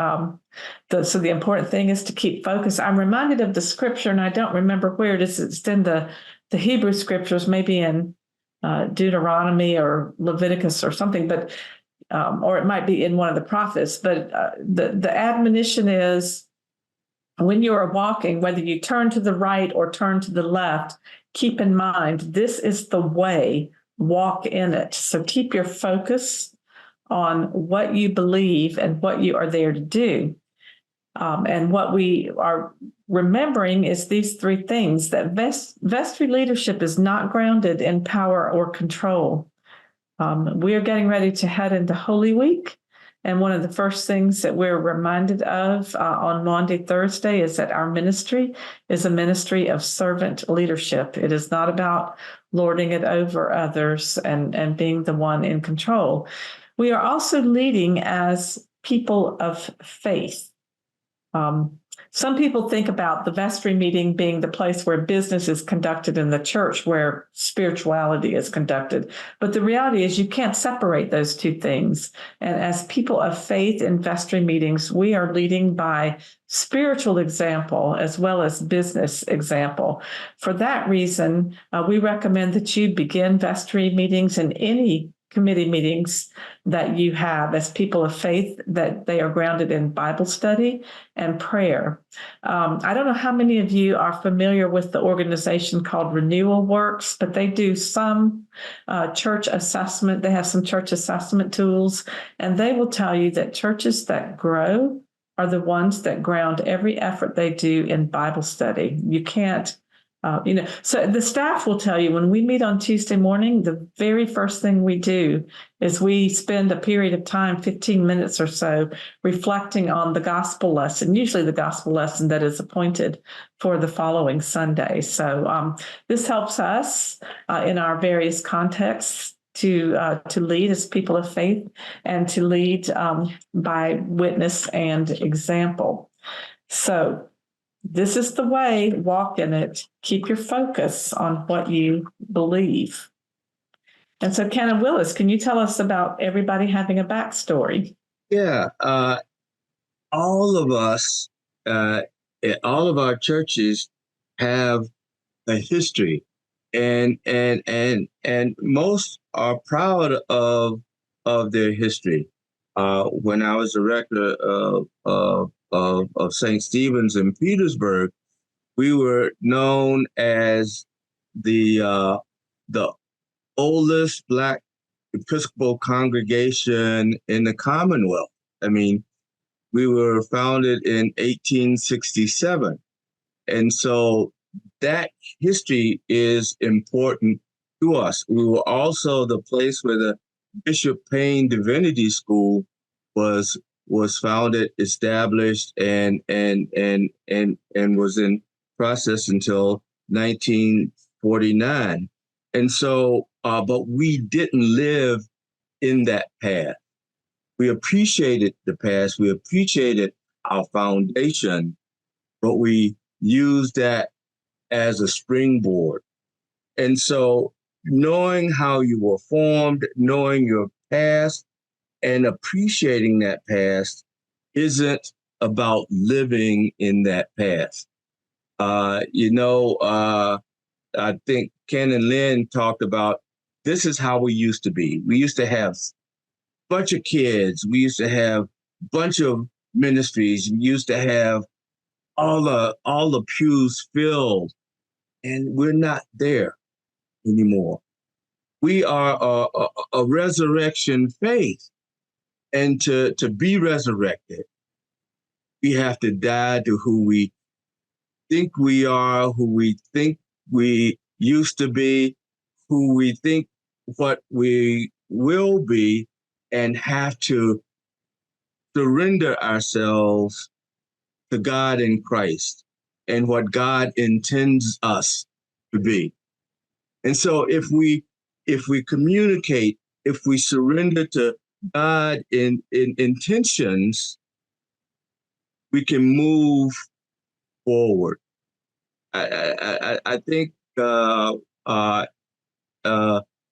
So the important thing is to keep focused. I'm reminded of the scripture, and I don't remember where it is. It's in the Hebrew scriptures, maybe in Deuteronomy or Leviticus or something, but or it might be in one of the prophets. But the admonition is, when you are walking, whether you turn to the right or turn to the left, keep in mind, this is the way, walk in it. So keep your focus on what you believe and what you are there to do. And what we are remembering is these 3 things, that vestry leadership is not grounded in power or control. We are getting ready to head into Holy Week. And one of the first things that we're reminded of on Maundy Thursday is that our ministry is a ministry of servant leadership. It is not about lording it over others and being the one in control. We are also leading as people of faith. Some people think about the vestry meeting being the place where business is conducted in the church, where spirituality is conducted. But the reality is you can't separate those two things. And as people of faith in vestry meetings, we are leading by spiritual example as well as business example. For that reason, we recommend that you begin vestry meetings in any committee meetings that you have as people of faith, that they are grounded in Bible study and prayer. I don't know how many of you are familiar with the organization called Renewal Works, but they do some church assessment. They have some church assessment tools, and they will tell you that churches that grow are the ones that ground every effort they do in Bible study. You can't so the staff will tell you when we meet on Tuesday morning, the very first thing we do is we spend a period of time, 15 minutes or so, reflecting on the gospel lesson, usually the gospel lesson that is appointed for the following Sunday. So this helps us in our various contexts to lead as people of faith and to lead by witness and example. So this is the way, walk in it. Keep your focus on what you believe. And so, Ken and Willis, can you tell us about everybody having a backstory? Yeah, all of us, all of our churches have a history, and most are proud of their history. When I was the rector of St. Stephen's in Petersburg, we were known as the oldest Black Episcopal congregation in the Commonwealth. I mean, we were founded in 1867. And so that history is important to us. We were also the place where the Bishop Payne Divinity School was founded, established, and was in process until 1949. And so, but we didn't live in that path. We appreciated the past. We appreciated our foundation, but we used that as a springboard. And so knowing how you were formed, knowing your past, and appreciating that past isn't about living in that past. I think Ken and Lynn talked about this is how we used to be. We used to have a bunch of kids. We used to have a bunch of ministries. We used to have all the pews filled, and we're not there anymore. We are a resurrection faith. And to be resurrected, we have to die to who we think we are, who we think we used to be, who we think what we will be, and have to surrender ourselves to God in Christ and what God intends us to be. And so if we communicate, if we surrender to God in intentions, we can move forward. I think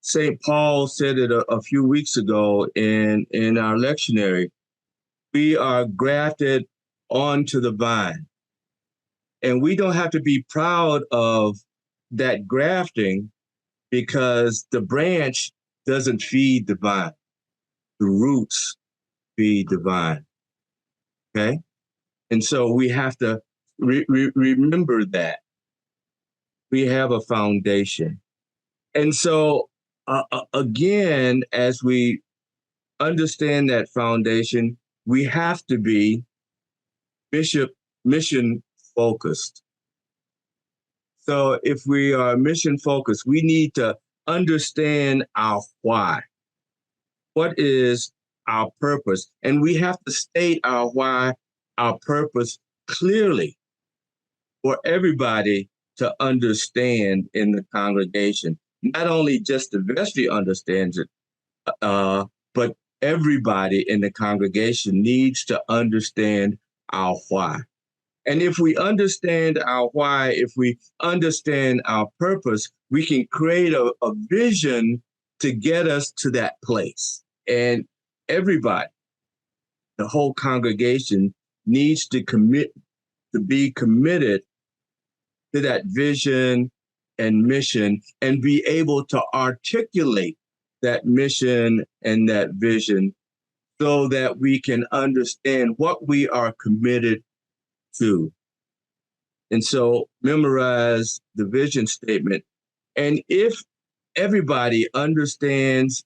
St. Paul said it a few weeks ago in our lectionary. We are grafted onto the vine, and we don't have to be proud of that grafting because the branch doesn't feed the vine. The roots feed the vine. Okay? And so we have to remember that. We have a foundation. And so, again, as we understand that foundation, we have to be mission focused. So if we are mission focused, we need to understand our why. What is our purpose? And we have to state our why, our purpose clearly for everybody to understand in the congregation. Not only just the vestry understands it, but everybody in the congregation needs to understand our why. And if we understand our why, if we understand our purpose, we can create a vision to get us to that place. And everybody, the whole congregation, needs to be committed to that vision and mission and be able to articulate that mission and that vision so that we can understand what we are committed to. And so memorize the vision statement. And if everybody understands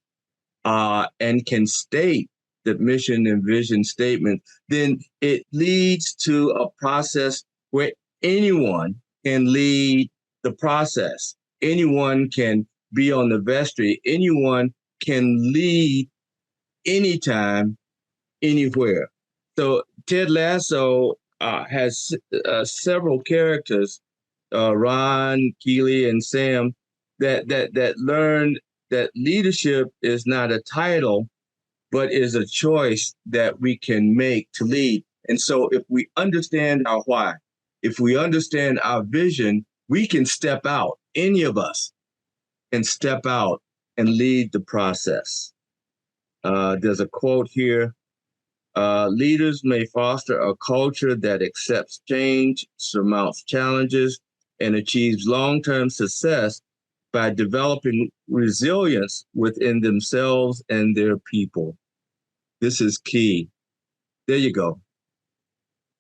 and can state the mission and vision statement, then it leads to a process where anyone can lead the process. Anyone can be on the vestry. Anyone can lead anytime, anywhere. So Ted Lasso has several characters, Ron, Keely, and Sam, that learned that leadership is not a title, but is a choice that we can make to lead. And so if we understand our why, if we understand our vision, we can step out. Any of us can step out and lead the process. There's a quote here. Leaders may foster a culture that accepts change, surmounts challenges, and achieves long-term success by developing resilience within themselves and their people. This is key. There you go.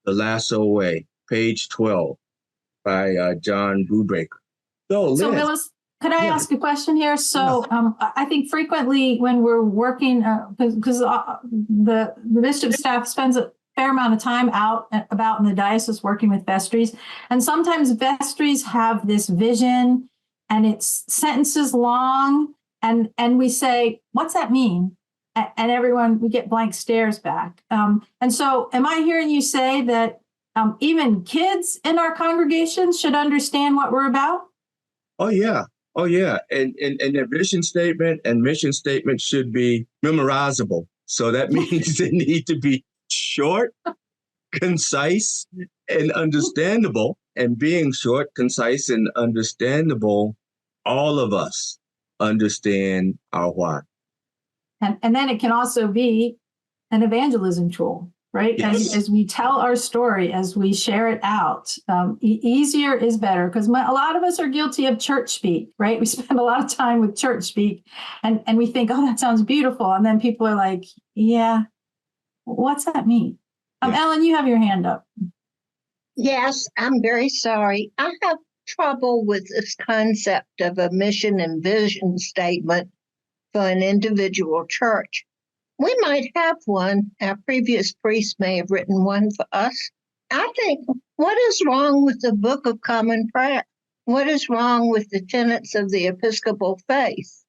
The Lasso Way, page 12 by John Brubaker. So Willis, could I ask a question here? So I think frequently when we're working, because the bishop staff spends a fair amount of time out about in the diocese working with vestries, and sometimes vestries have this vision and it's sentences long, and we say, what's that mean? And everyone, we get blank stares back. And so am I hearing you say that even kids in our congregation should understand what we're about? Oh, yeah. Oh, yeah. And their vision statement and mission statement should be memorizable. So that means they need to be short, concise, and understandable. And being short, concise, and understandable, all of us understand our why. And then it can also be an evangelism tool, right? Yes. As we tell our story, as we share it out, easier is better, because a lot of us are guilty of church speak, right? We spend a lot of time with church speak and we think, oh, that sounds beautiful. And then people are like, yeah, what's that mean? Ellen, you have your hand up. Yes, I'm very sorry. I have trouble with this concept of a mission and vision statement for an individual church. We might have one. Our previous priest may have written one for us. I think, what is wrong with the Book of Common Prayer? What is wrong with the tenets of the Episcopal faith?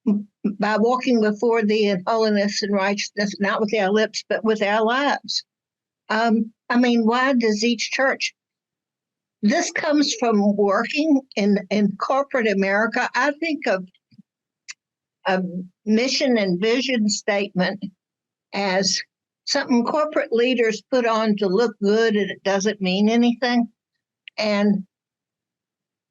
By walking before thee in holiness and righteousness, not with our lips, but with our lives. Why does each church? This comes from working in corporate America. I think of a mission and vision statement as something corporate leaders put on to look good, and it doesn't mean anything. And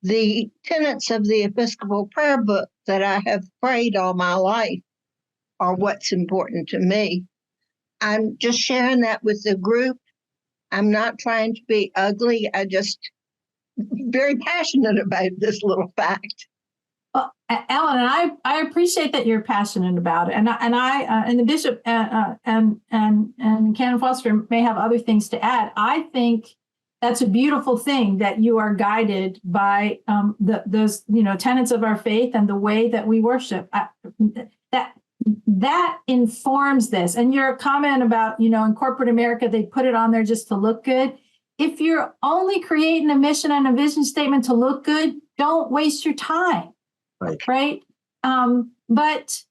the tenets of the Episcopal prayer book that I have prayed all my life are what's important to me. I'm just sharing that with the group. I'm not trying to be ugly. I just very passionate about this little fact. Well, Ellen, and I appreciate that you're passionate about it, and the bishop and Canon Foster may have other things to add. I think that's a beautiful thing that you are guided by those tenets of our faith and the way that we worship. That informs this. And your comment about in corporate America they put it on there just to look good. If you're only creating a mission and a vision statement to look good, don't waste your time. Right. But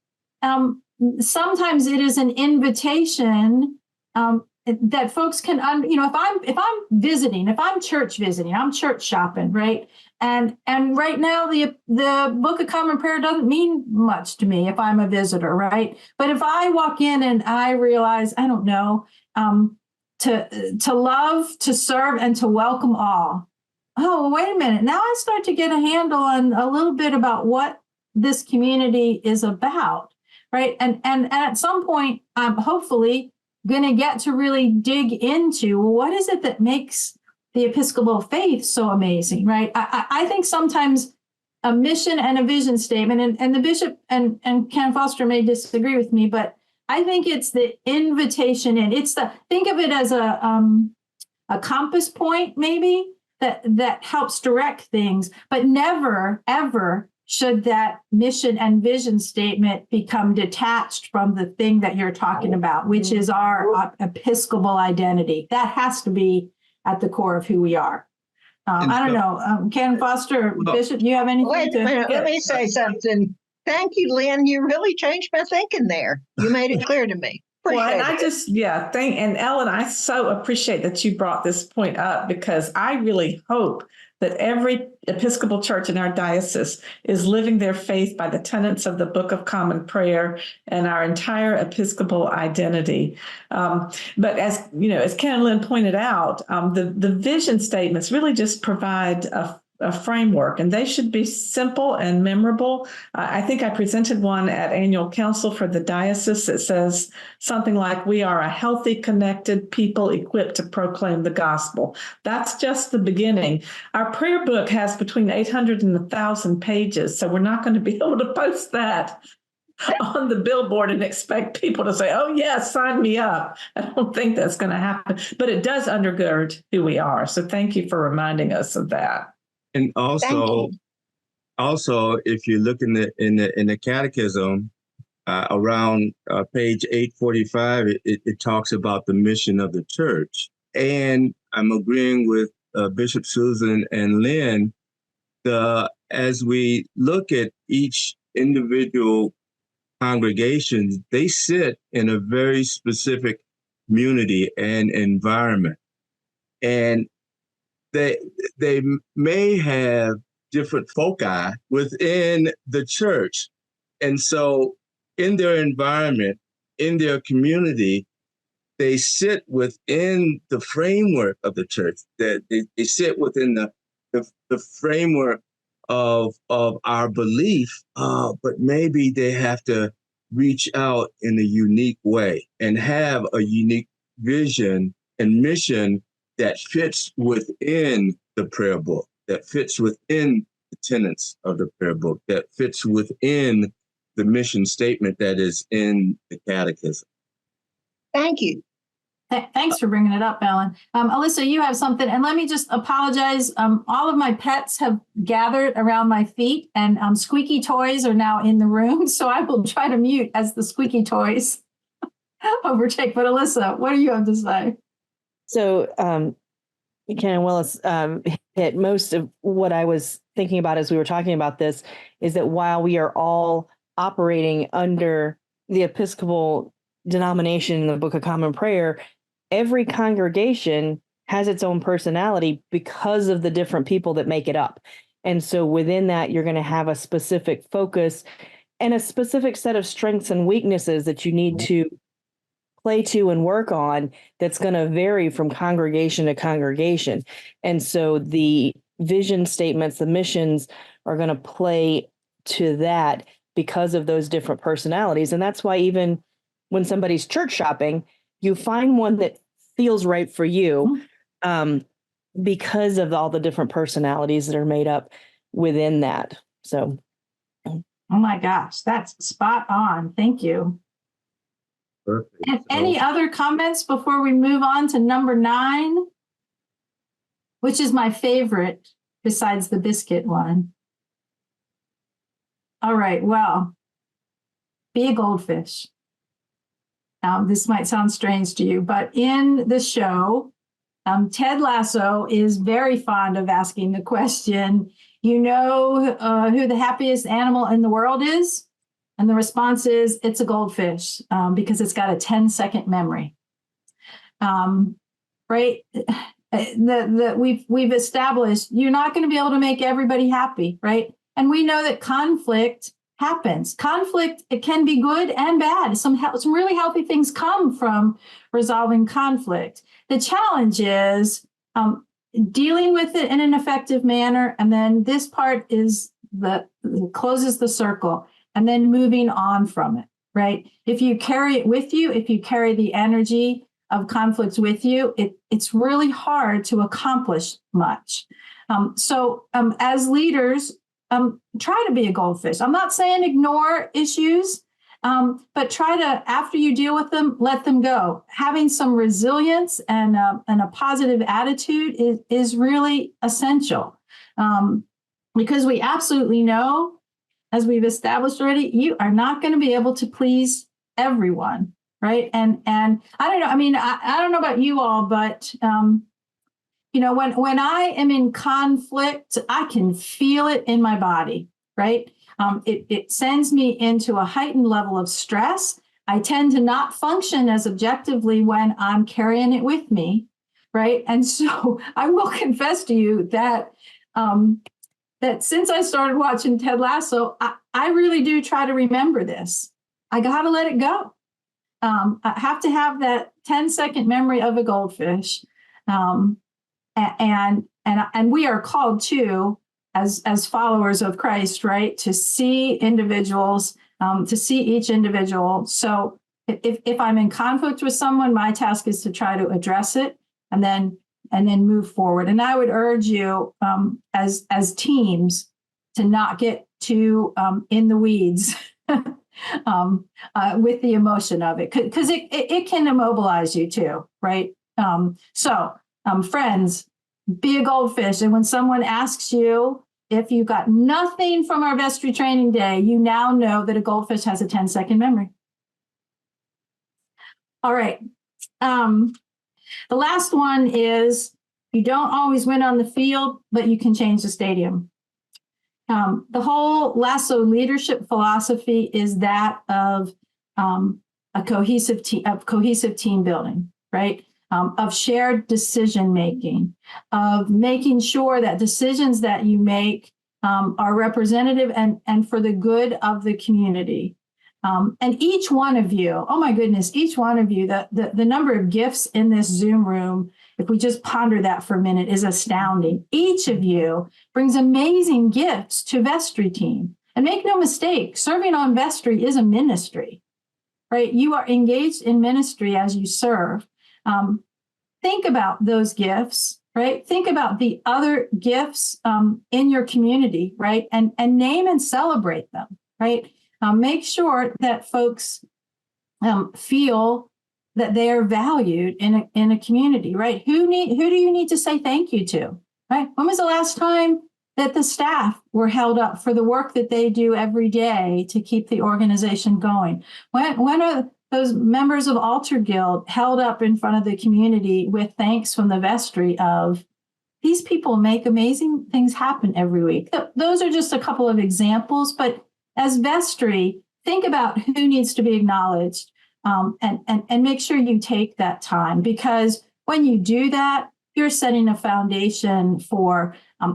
sometimes it is an invitation that folks can, if I'm visiting, if I'm church visiting, I'm church shopping, right? And right now the Book of Common Prayer doesn't mean much to me if I'm a visitor, right? But if I walk in and I realize, I don't know, to love, to serve, and to welcome all. Oh, well, wait a minute. Now I start to get a handle on a little bit about what this community is about, right? And at some point, I'm hopefully going to get to really dig into, well, what is it that makes the Episcopal faith so amazing, right? I think sometimes a mission and a vision statement, and the bishop and Ken Foster may disagree with me, but I think it's the invitation in. It's think of it as a compass point, maybe that helps direct things, but never ever should that mission and vision statement become detached from the thing that you're talking about, which is our Episcopal identity. That has to be at the core of who we are. I don't know, Ken Foster, Bishop, do you have anything? Wait a minute, let me say something. Thank you, Lynn. You really changed my thinking there. You made it clear to me. Well, and I just, and Ellen, I so appreciate that you brought this point up, because I really hope that every Episcopal church in our diocese is living their faith by the tenets of the Book of Common Prayer and our entire Episcopal identity. But as Ken and Lynn pointed out, the vision statements really just provide a framework, and they should be simple and memorable. I think I presented one at annual council for the diocese that says something like, "We are a healthy, connected people equipped to proclaim the gospel." That's just the beginning. Our prayer book has between 800 and 1,000 pages, so we're not going to be able to post that on the billboard and expect people to say, "Oh yes, sign me up." I don't think that's going to happen, but it does undergird who we are. So thank you for reminding us of that. And also, if you look in the catechism, around page 845, it talks about the mission of the church. And I'm agreeing with Bishop Susan and Lynn. As we look at each individual congregation, they sit in a very specific community and environment, and they may have different foci within the church. And so in their environment, in their community, they sit within the framework of the church. That they sit within the framework of our belief, but maybe they have to reach out in a unique way and have a unique vision and mission that fits within the prayer book, that fits within the tenets of the prayer book, that fits within the mission statement that is in the catechism. Thank you. Thanks for bringing it up, Ellen. Alyssa, you have something, and let me just apologize. All of my pets have gathered around my feet, and squeaky toys are now in the room, so I will try to mute as the squeaky toys overtake. But Alyssa, what do you have to say? So, Ken and Willis hit most of what I was thinking about as we were talking about this, is that while we are all operating under the Episcopal denomination in the Book of Common Prayer, every congregation has its own personality because of the different people that make it up. And so within that, you're going to have a specific focus and a specific set of strengths and weaknesses that you need to play to and work on, that's going to vary from congregation to congregation. And so the vision statements, the missions are going to play to that because of those different personalities. And that's why even when somebody's church shopping, you find one that feels right for you, because of all the different personalities that are made up within that. So. Oh my gosh, that's spot on. Thank you. Perfect. And any other comments before we move on to number 9, which is my favorite besides the biscuit one? All right, well, be a goldfish. This might sound strange to you, but in the show, Ted Lasso is very fond of asking the question, who the happiest animal in the world is? And the response is, it's a goldfish, because it's got a 10-second memory. Right? We've established you're not going to be able to make everybody happy, right? And we know that conflict happens. Conflict, it can be good and bad. Some really healthy things come from resolving conflict. The challenge is dealing with it in an effective manner. And then this part is closes the circle, and then moving on from it, right? If you carry it with you, if you carry the energy of conflicts with you, it's really hard to accomplish much. So as leaders, try to be a goldfish. I'm not saying ignore issues, but try to, after you deal with them, let them go. Having some resilience and a positive attitude is really essential, because we absolutely know, as we've established already, you are not going to be able to please everyone, right? And I don't know. I mean, I don't know about you all, but when I am in conflict, I can feel it in my body, right? It sends me into a heightened level of stress. I tend to not function as objectively when I'm carrying it with me, right? And so I will confess to you that that since I started watching Ted Lasso, I really do try to remember this. I got to let it go. I have to have that 10-second memory of a goldfish. And we are called to, as followers of Christ, right, to see individuals, to see each individual. So if I'm in conflict with someone, my task is to try to address it and then move forward. And I would urge you, as teams, to not get too in the weeds with the emotion of it, because it can immobilize you too, right? Friends, be a goldfish. And when someone asks you if you got nothing from our vestry training day, you now know that a goldfish has a 10-second memory. All right. The last one is, you don't always win on the field, but you can change the stadium. The whole Lasso leadership philosophy is that of a cohesive team building, right? Of shared decision making, of making sure that decisions that you make are representative and for the good of the community. And each one of you, oh my goodness, each one of you, the number of gifts in this Zoom room, if we just ponder that for a minute, is astounding. Each of you brings amazing gifts to Vestry team. And make no mistake, serving on Vestry is a ministry, right? You are engaged in ministry as you serve. Think about those gifts, right? Think about the other gifts in your community, right? And name and celebrate them, right? Make sure that folks feel that they are valued in a community, right? Who do you need to say thank you to, right? When was the last time that the staff were held up for the work that they do every day to keep the organization going? When are those members of Altar Guild held up in front of the community with thanks from the vestry of, these people make amazing things happen every week? Those are just a couple of examples, but as vestry, think about who needs to be acknowledged, and make sure you take that time, because when you do that, you're setting a foundation for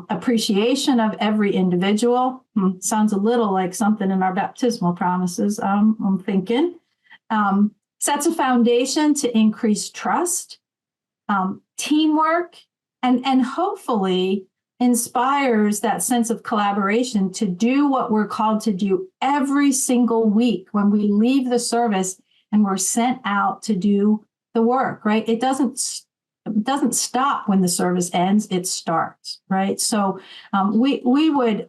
appreciation of every individual. Sounds a little like something in our baptismal promises, I'm thinking. Sets a foundation to increase trust, teamwork, and hopefully inspires that sense of collaboration to do what we're called to do every single week when we leave the service and we're sent out to do the work, right? It doesn't stop when the service ends, it starts, right? So we would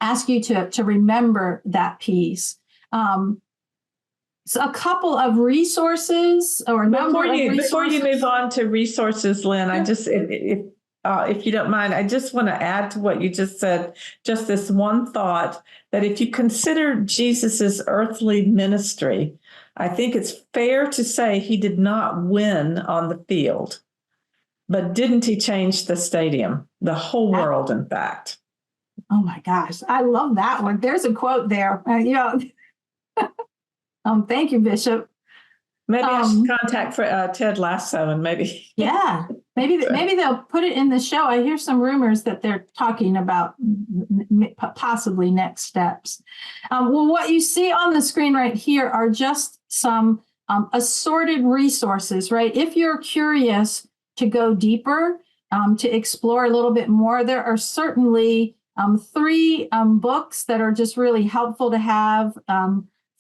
ask you to remember that piece. So a couple of resources or a number of resources. Before you move on to resources, Lynn, I just, if you don't mind, I just want to add to what you just said, just this one thought, that if you consider Jesus's earthly ministry, I think it's fair to say he did not win on the field, but didn't he change the stadium, the whole world, in fact? Oh my gosh, I love that one. There's a quote there. Thank you, Bishop. Maybe I should contact Ted Lasso and maybe. Yeah, maybe they'll put it in the show. I hear some rumors that they're talking about possibly next steps. Well, what you see on the screen right here are just some assorted resources, right? If you're curious to go deeper, to explore a little bit more, there are certainly 3 books that are just really helpful to have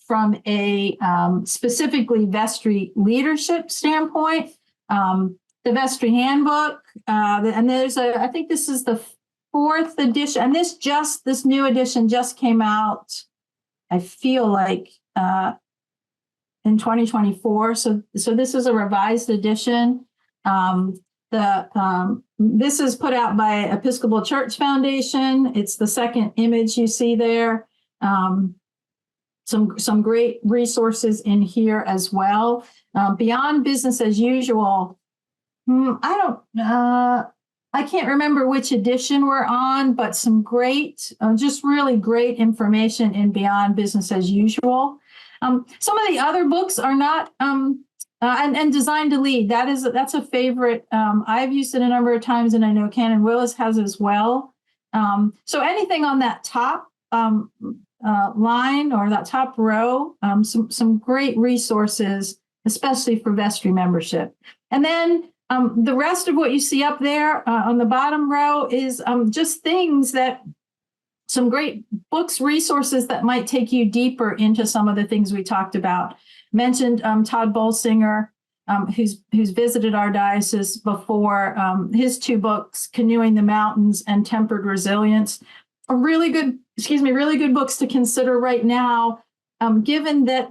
from a specifically Vestry leadership standpoint. The Vestry Handbook, and there's I think this is the 4th edition, and this new edition just came out, I feel like in 2024. So this is a revised edition. This is put out by Episcopal Church Foundation. It's the second image you see there. Some great resources in here as well. Beyond Business as Usual, I can't remember which edition we're on, but some great, just really great information in Beyond Business as Usual. Some of the other books are not, and Design to Lead. That's a favorite. I've used it a number of times, and I know Canon Willis has as well. So anything on that top line or that top row, some great resources, especially for Vestry membership. And then the rest of what you see up there on the bottom row is just things that, some great books, resources that might take you deeper into some of the things we talked about. Mentioned Todd Bolsinger, who's visited our diocese before. His 2 books, Canoeing the Mountains and Tempered Resilience, are really good books to consider right now, given that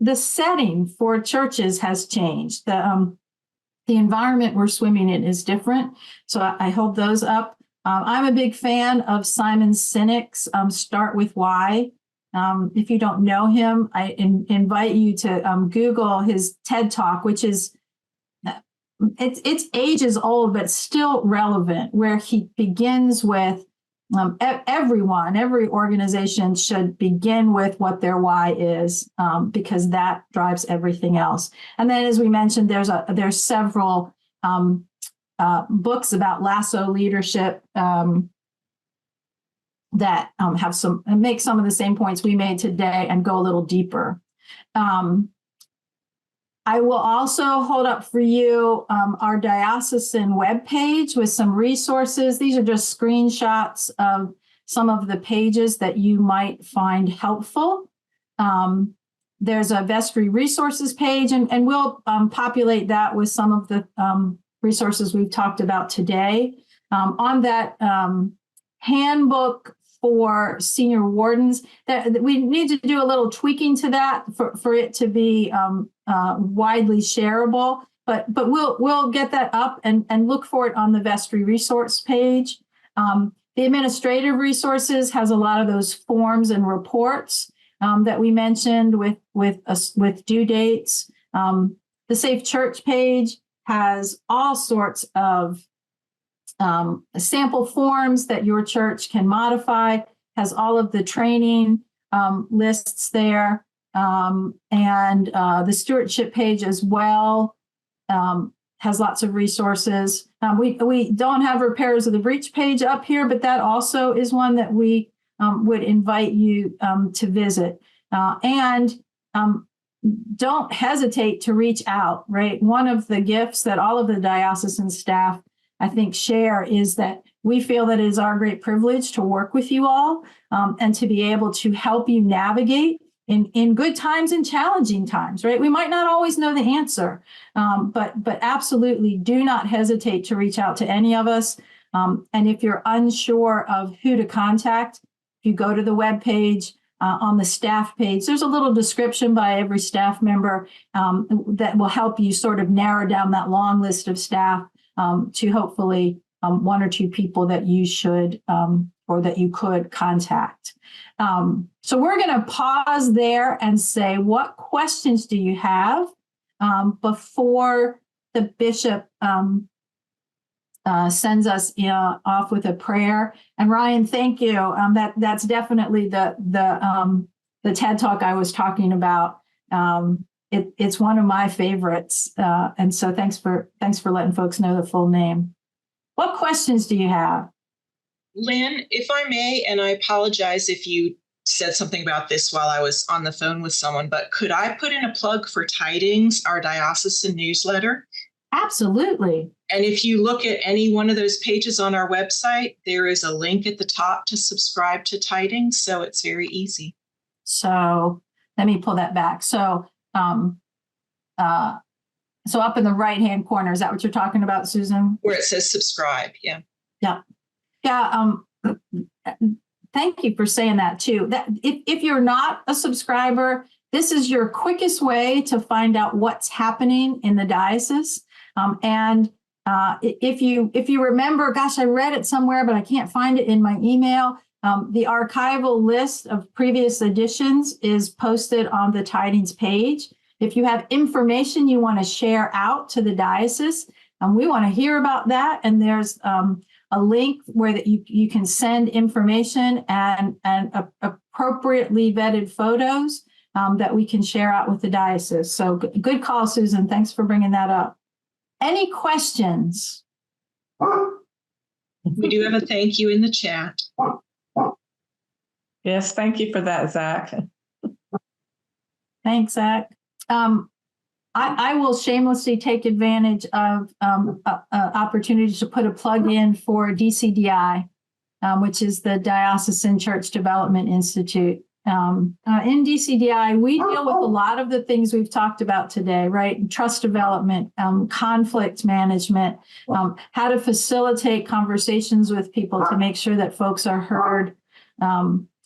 the setting for churches has changed. The environment we're swimming in is different. So I hold those up. I'm a big fan of Simon Sinek's Start With Why. If you don't know him, I invite you to Google his TED Talk, which is, it's ages old, but still relevant, where he begins with every organization should begin with what their why is, because that drives everything else. And then, as we mentioned, there's several books about Lasso leadership that make some of the same points we made today and go a little deeper. I will also hold up for you our diocesan webpage with some resources. These are just screenshots of some of the pages that you might find helpful. There's a Vestry resources page, and we'll populate that with some of the resources we've talked about today. On that handbook for senior wardens, that we need to do a little tweaking to that for it to be widely shareable, but we'll get that up and look for it on the Vestry resource page. The administrative resources has a lot of those forms and reports that we mentioned with due dates. The Safe Church page has all sorts of sample forms that your church can modify, has all of the training lists there, and the stewardship page as well has lots of resources. We don't have Repairs of the Breach page up here, but that also is one that we would invite you to visit. And don't hesitate to reach out, right? One of the gifts that all of the diocesan staff, I think, share is that we feel that it is our great privilege to work with you all and to be able to help you navigate in good times and challenging times, right? We might not always know the answer, but absolutely do not hesitate to reach out to any of us. And if you're unsure of who to contact, you go to the webpage. On the staff page, there's a little description by every staff member that will help you sort of narrow down that long list of staff to hopefully 1 or 2 people that you should or that you could contact. So we're going to pause there and say, what questions do you have before the bishop sends us off with a prayer? And Ryan, thank you. That's definitely the TED Talk I was talking about. it's one of my favorites. And so thanks for letting folks know the full name. What questions do you have? Lynn, if I may, and I apologize if you said something about this while I was on the phone with someone, but could I put in a plug for Tidings, our diocesan newsletter? Absolutely. And if you look at any one of those pages on our website, there is a link at the top to subscribe to Tidings. So it's very easy. So let me pull that back. So, so up in the right-hand corner, is that what you're talking about, Susan? Where it says subscribe. Yeah. Yeah. Yeah. Thank you for saying that too. That if you're not a subscriber, this is your quickest way to find out what's happening in the diocese. And if you remember, gosh, I read it somewhere, but I can't find it in my email. The archival list of previous editions is posted on the Tidings page. If you have information you want to share out to the diocese, we want to hear about that. And there's a link where that you can send information and appropriately vetted photos that we can share out with the diocese. So good call, Susan. Thanks for bringing that up. Any questions? We do have a thank you in the chat. Yes, thank you for that, Zach. Thanks, Zach. I will shamelessly take advantage of opportunity to put a plug in for DCDI, which is the Diocesan Church Development Institute. In DCDI, we deal with a lot of the things we've talked about today, right? Trust development, conflict management, how to facilitate conversations with people to make sure that folks are heard.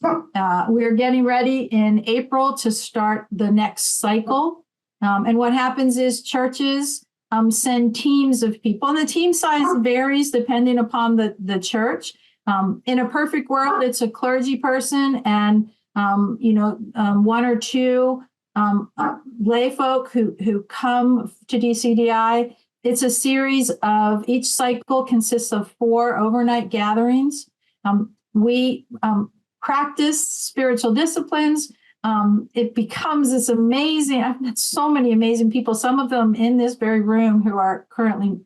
We're getting ready in April to start the next cycle. And what happens is churches send teams of people, and the team size varies depending upon the church. In a perfect world, it's a clergy person and one or two lay folk who come to DCDI. It's a series of, each cycle consists of 4 overnight gatherings. We practice spiritual disciplines. It becomes this amazing, I've met so many amazing people, some of them in this very room who are currently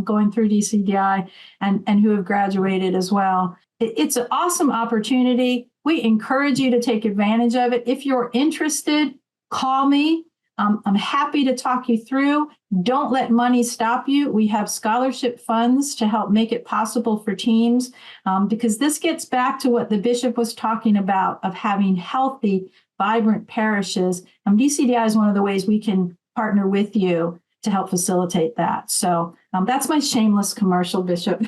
going through DCDI and who have graduated as well. It's an awesome opportunity. We encourage you to take advantage of it. If you're interested, call me. I'm happy to talk you through. Don't let money stop you. We have scholarship funds to help make it possible for teams, because this gets back to what the bishop was talking about of having healthy, vibrant parishes. DCDI is one of the ways we can partner with you to help facilitate that. So that's my shameless commercial, Bishop.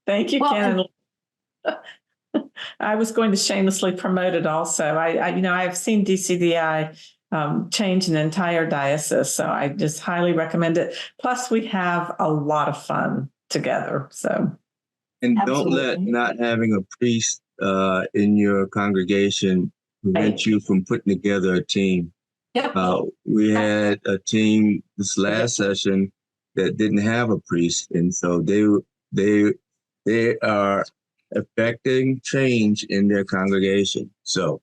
Thank you, Ken. I was going to shamelessly promote it also. I've seen DCDI change an entire diocese, so I just highly recommend it. Plus, we have a lot of fun together. So, and Absolutely. Don't let not having a priest in your congregation prevent you from putting together a team. Yep. We had a team this last session that didn't have a priest, and so they are affecting change in their congregation. So,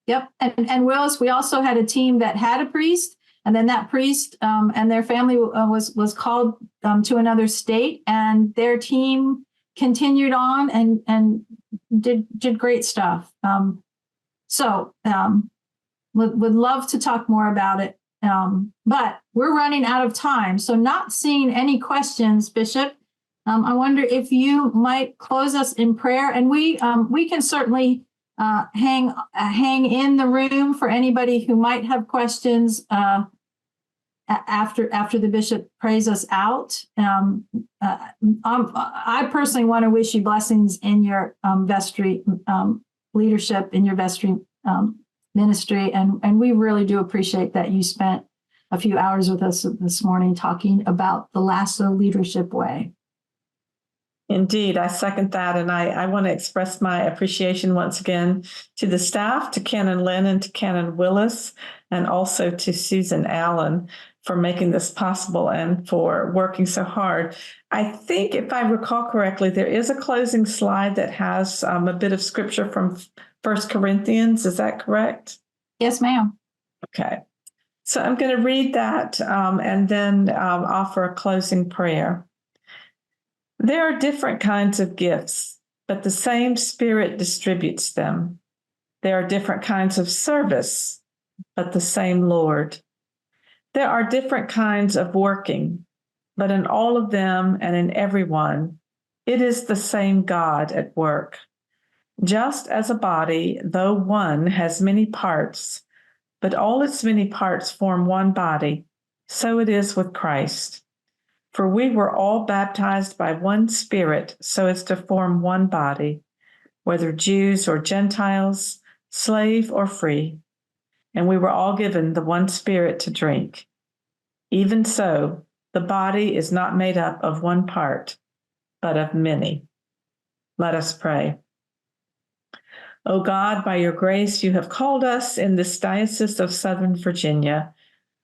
yep. And Willis, we also had a team that had a priest, and then that priest and their family was called to another state, and their team continued on and did great stuff. Would love to talk more about it, but we're running out of time. So, not seeing any questions, Bishop. I wonder if you might close us in prayer, and we can certainly hang in the room for anybody who might have questions after the bishop prays us out. I personally want to wish you blessings in your vestry leadership, in your vestry ministry, and we really do appreciate that you spent a few hours with us this morning talking about the Lasso Leadership Way. Indeed, I second that. And I want to express my appreciation once again to the staff, to Canon Lynn and to Canon Willis, and also to Susan Allen for making this possible and for working so hard. I think, if I recall correctly, there is a closing slide that has a bit of scripture from 1 Corinthians. Is that correct? Yes, ma'am. Okay. So I'm going to read that and then offer a closing prayer. There are different kinds of gifts, but the same Spirit distributes them. There are different kinds of service, but the same Lord. There are different kinds of working, but in all of them and in everyone, it is the same God at work. Just as a body, though one, has many parts, but all its many parts form one body, so it is with Christ. For we were all baptized by one Spirit so as to form one body, whether Jews or Gentiles, slave or free, and we were all given the one Spirit to drink. Even so, the body is not made up of one part, but of many. Let us pray. O God, by your grace, you have called us in this Diocese of Southern Virginia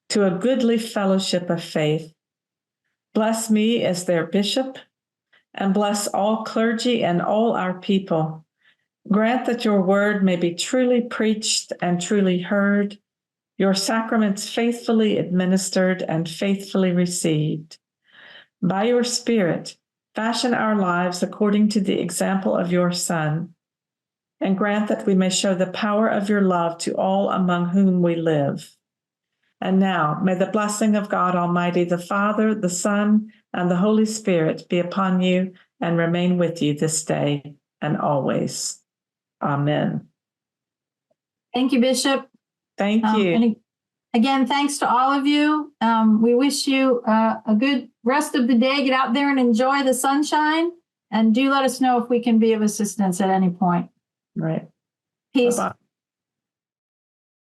to a goodly fellowship of faith. Bless me as their bishop, and bless all clergy and all our people. Grant that your word may be truly preached and truly heard, your sacraments faithfully administered and faithfully received. By your Spirit, fashion our lives according to the example of your Son, and grant that we may show the power of your love to all among whom we live. And now, may the blessing of God Almighty, the Father, the Son, and the Holy Spirit be upon you and remain with you this day and always. Amen. Thank you, Bishop. Thank you. And again, thanks to all of you. We wish you a good rest of the day. Get out there and enjoy the sunshine. And do let us know if we can be of assistance at any point. Right. Peace. Bye-bye.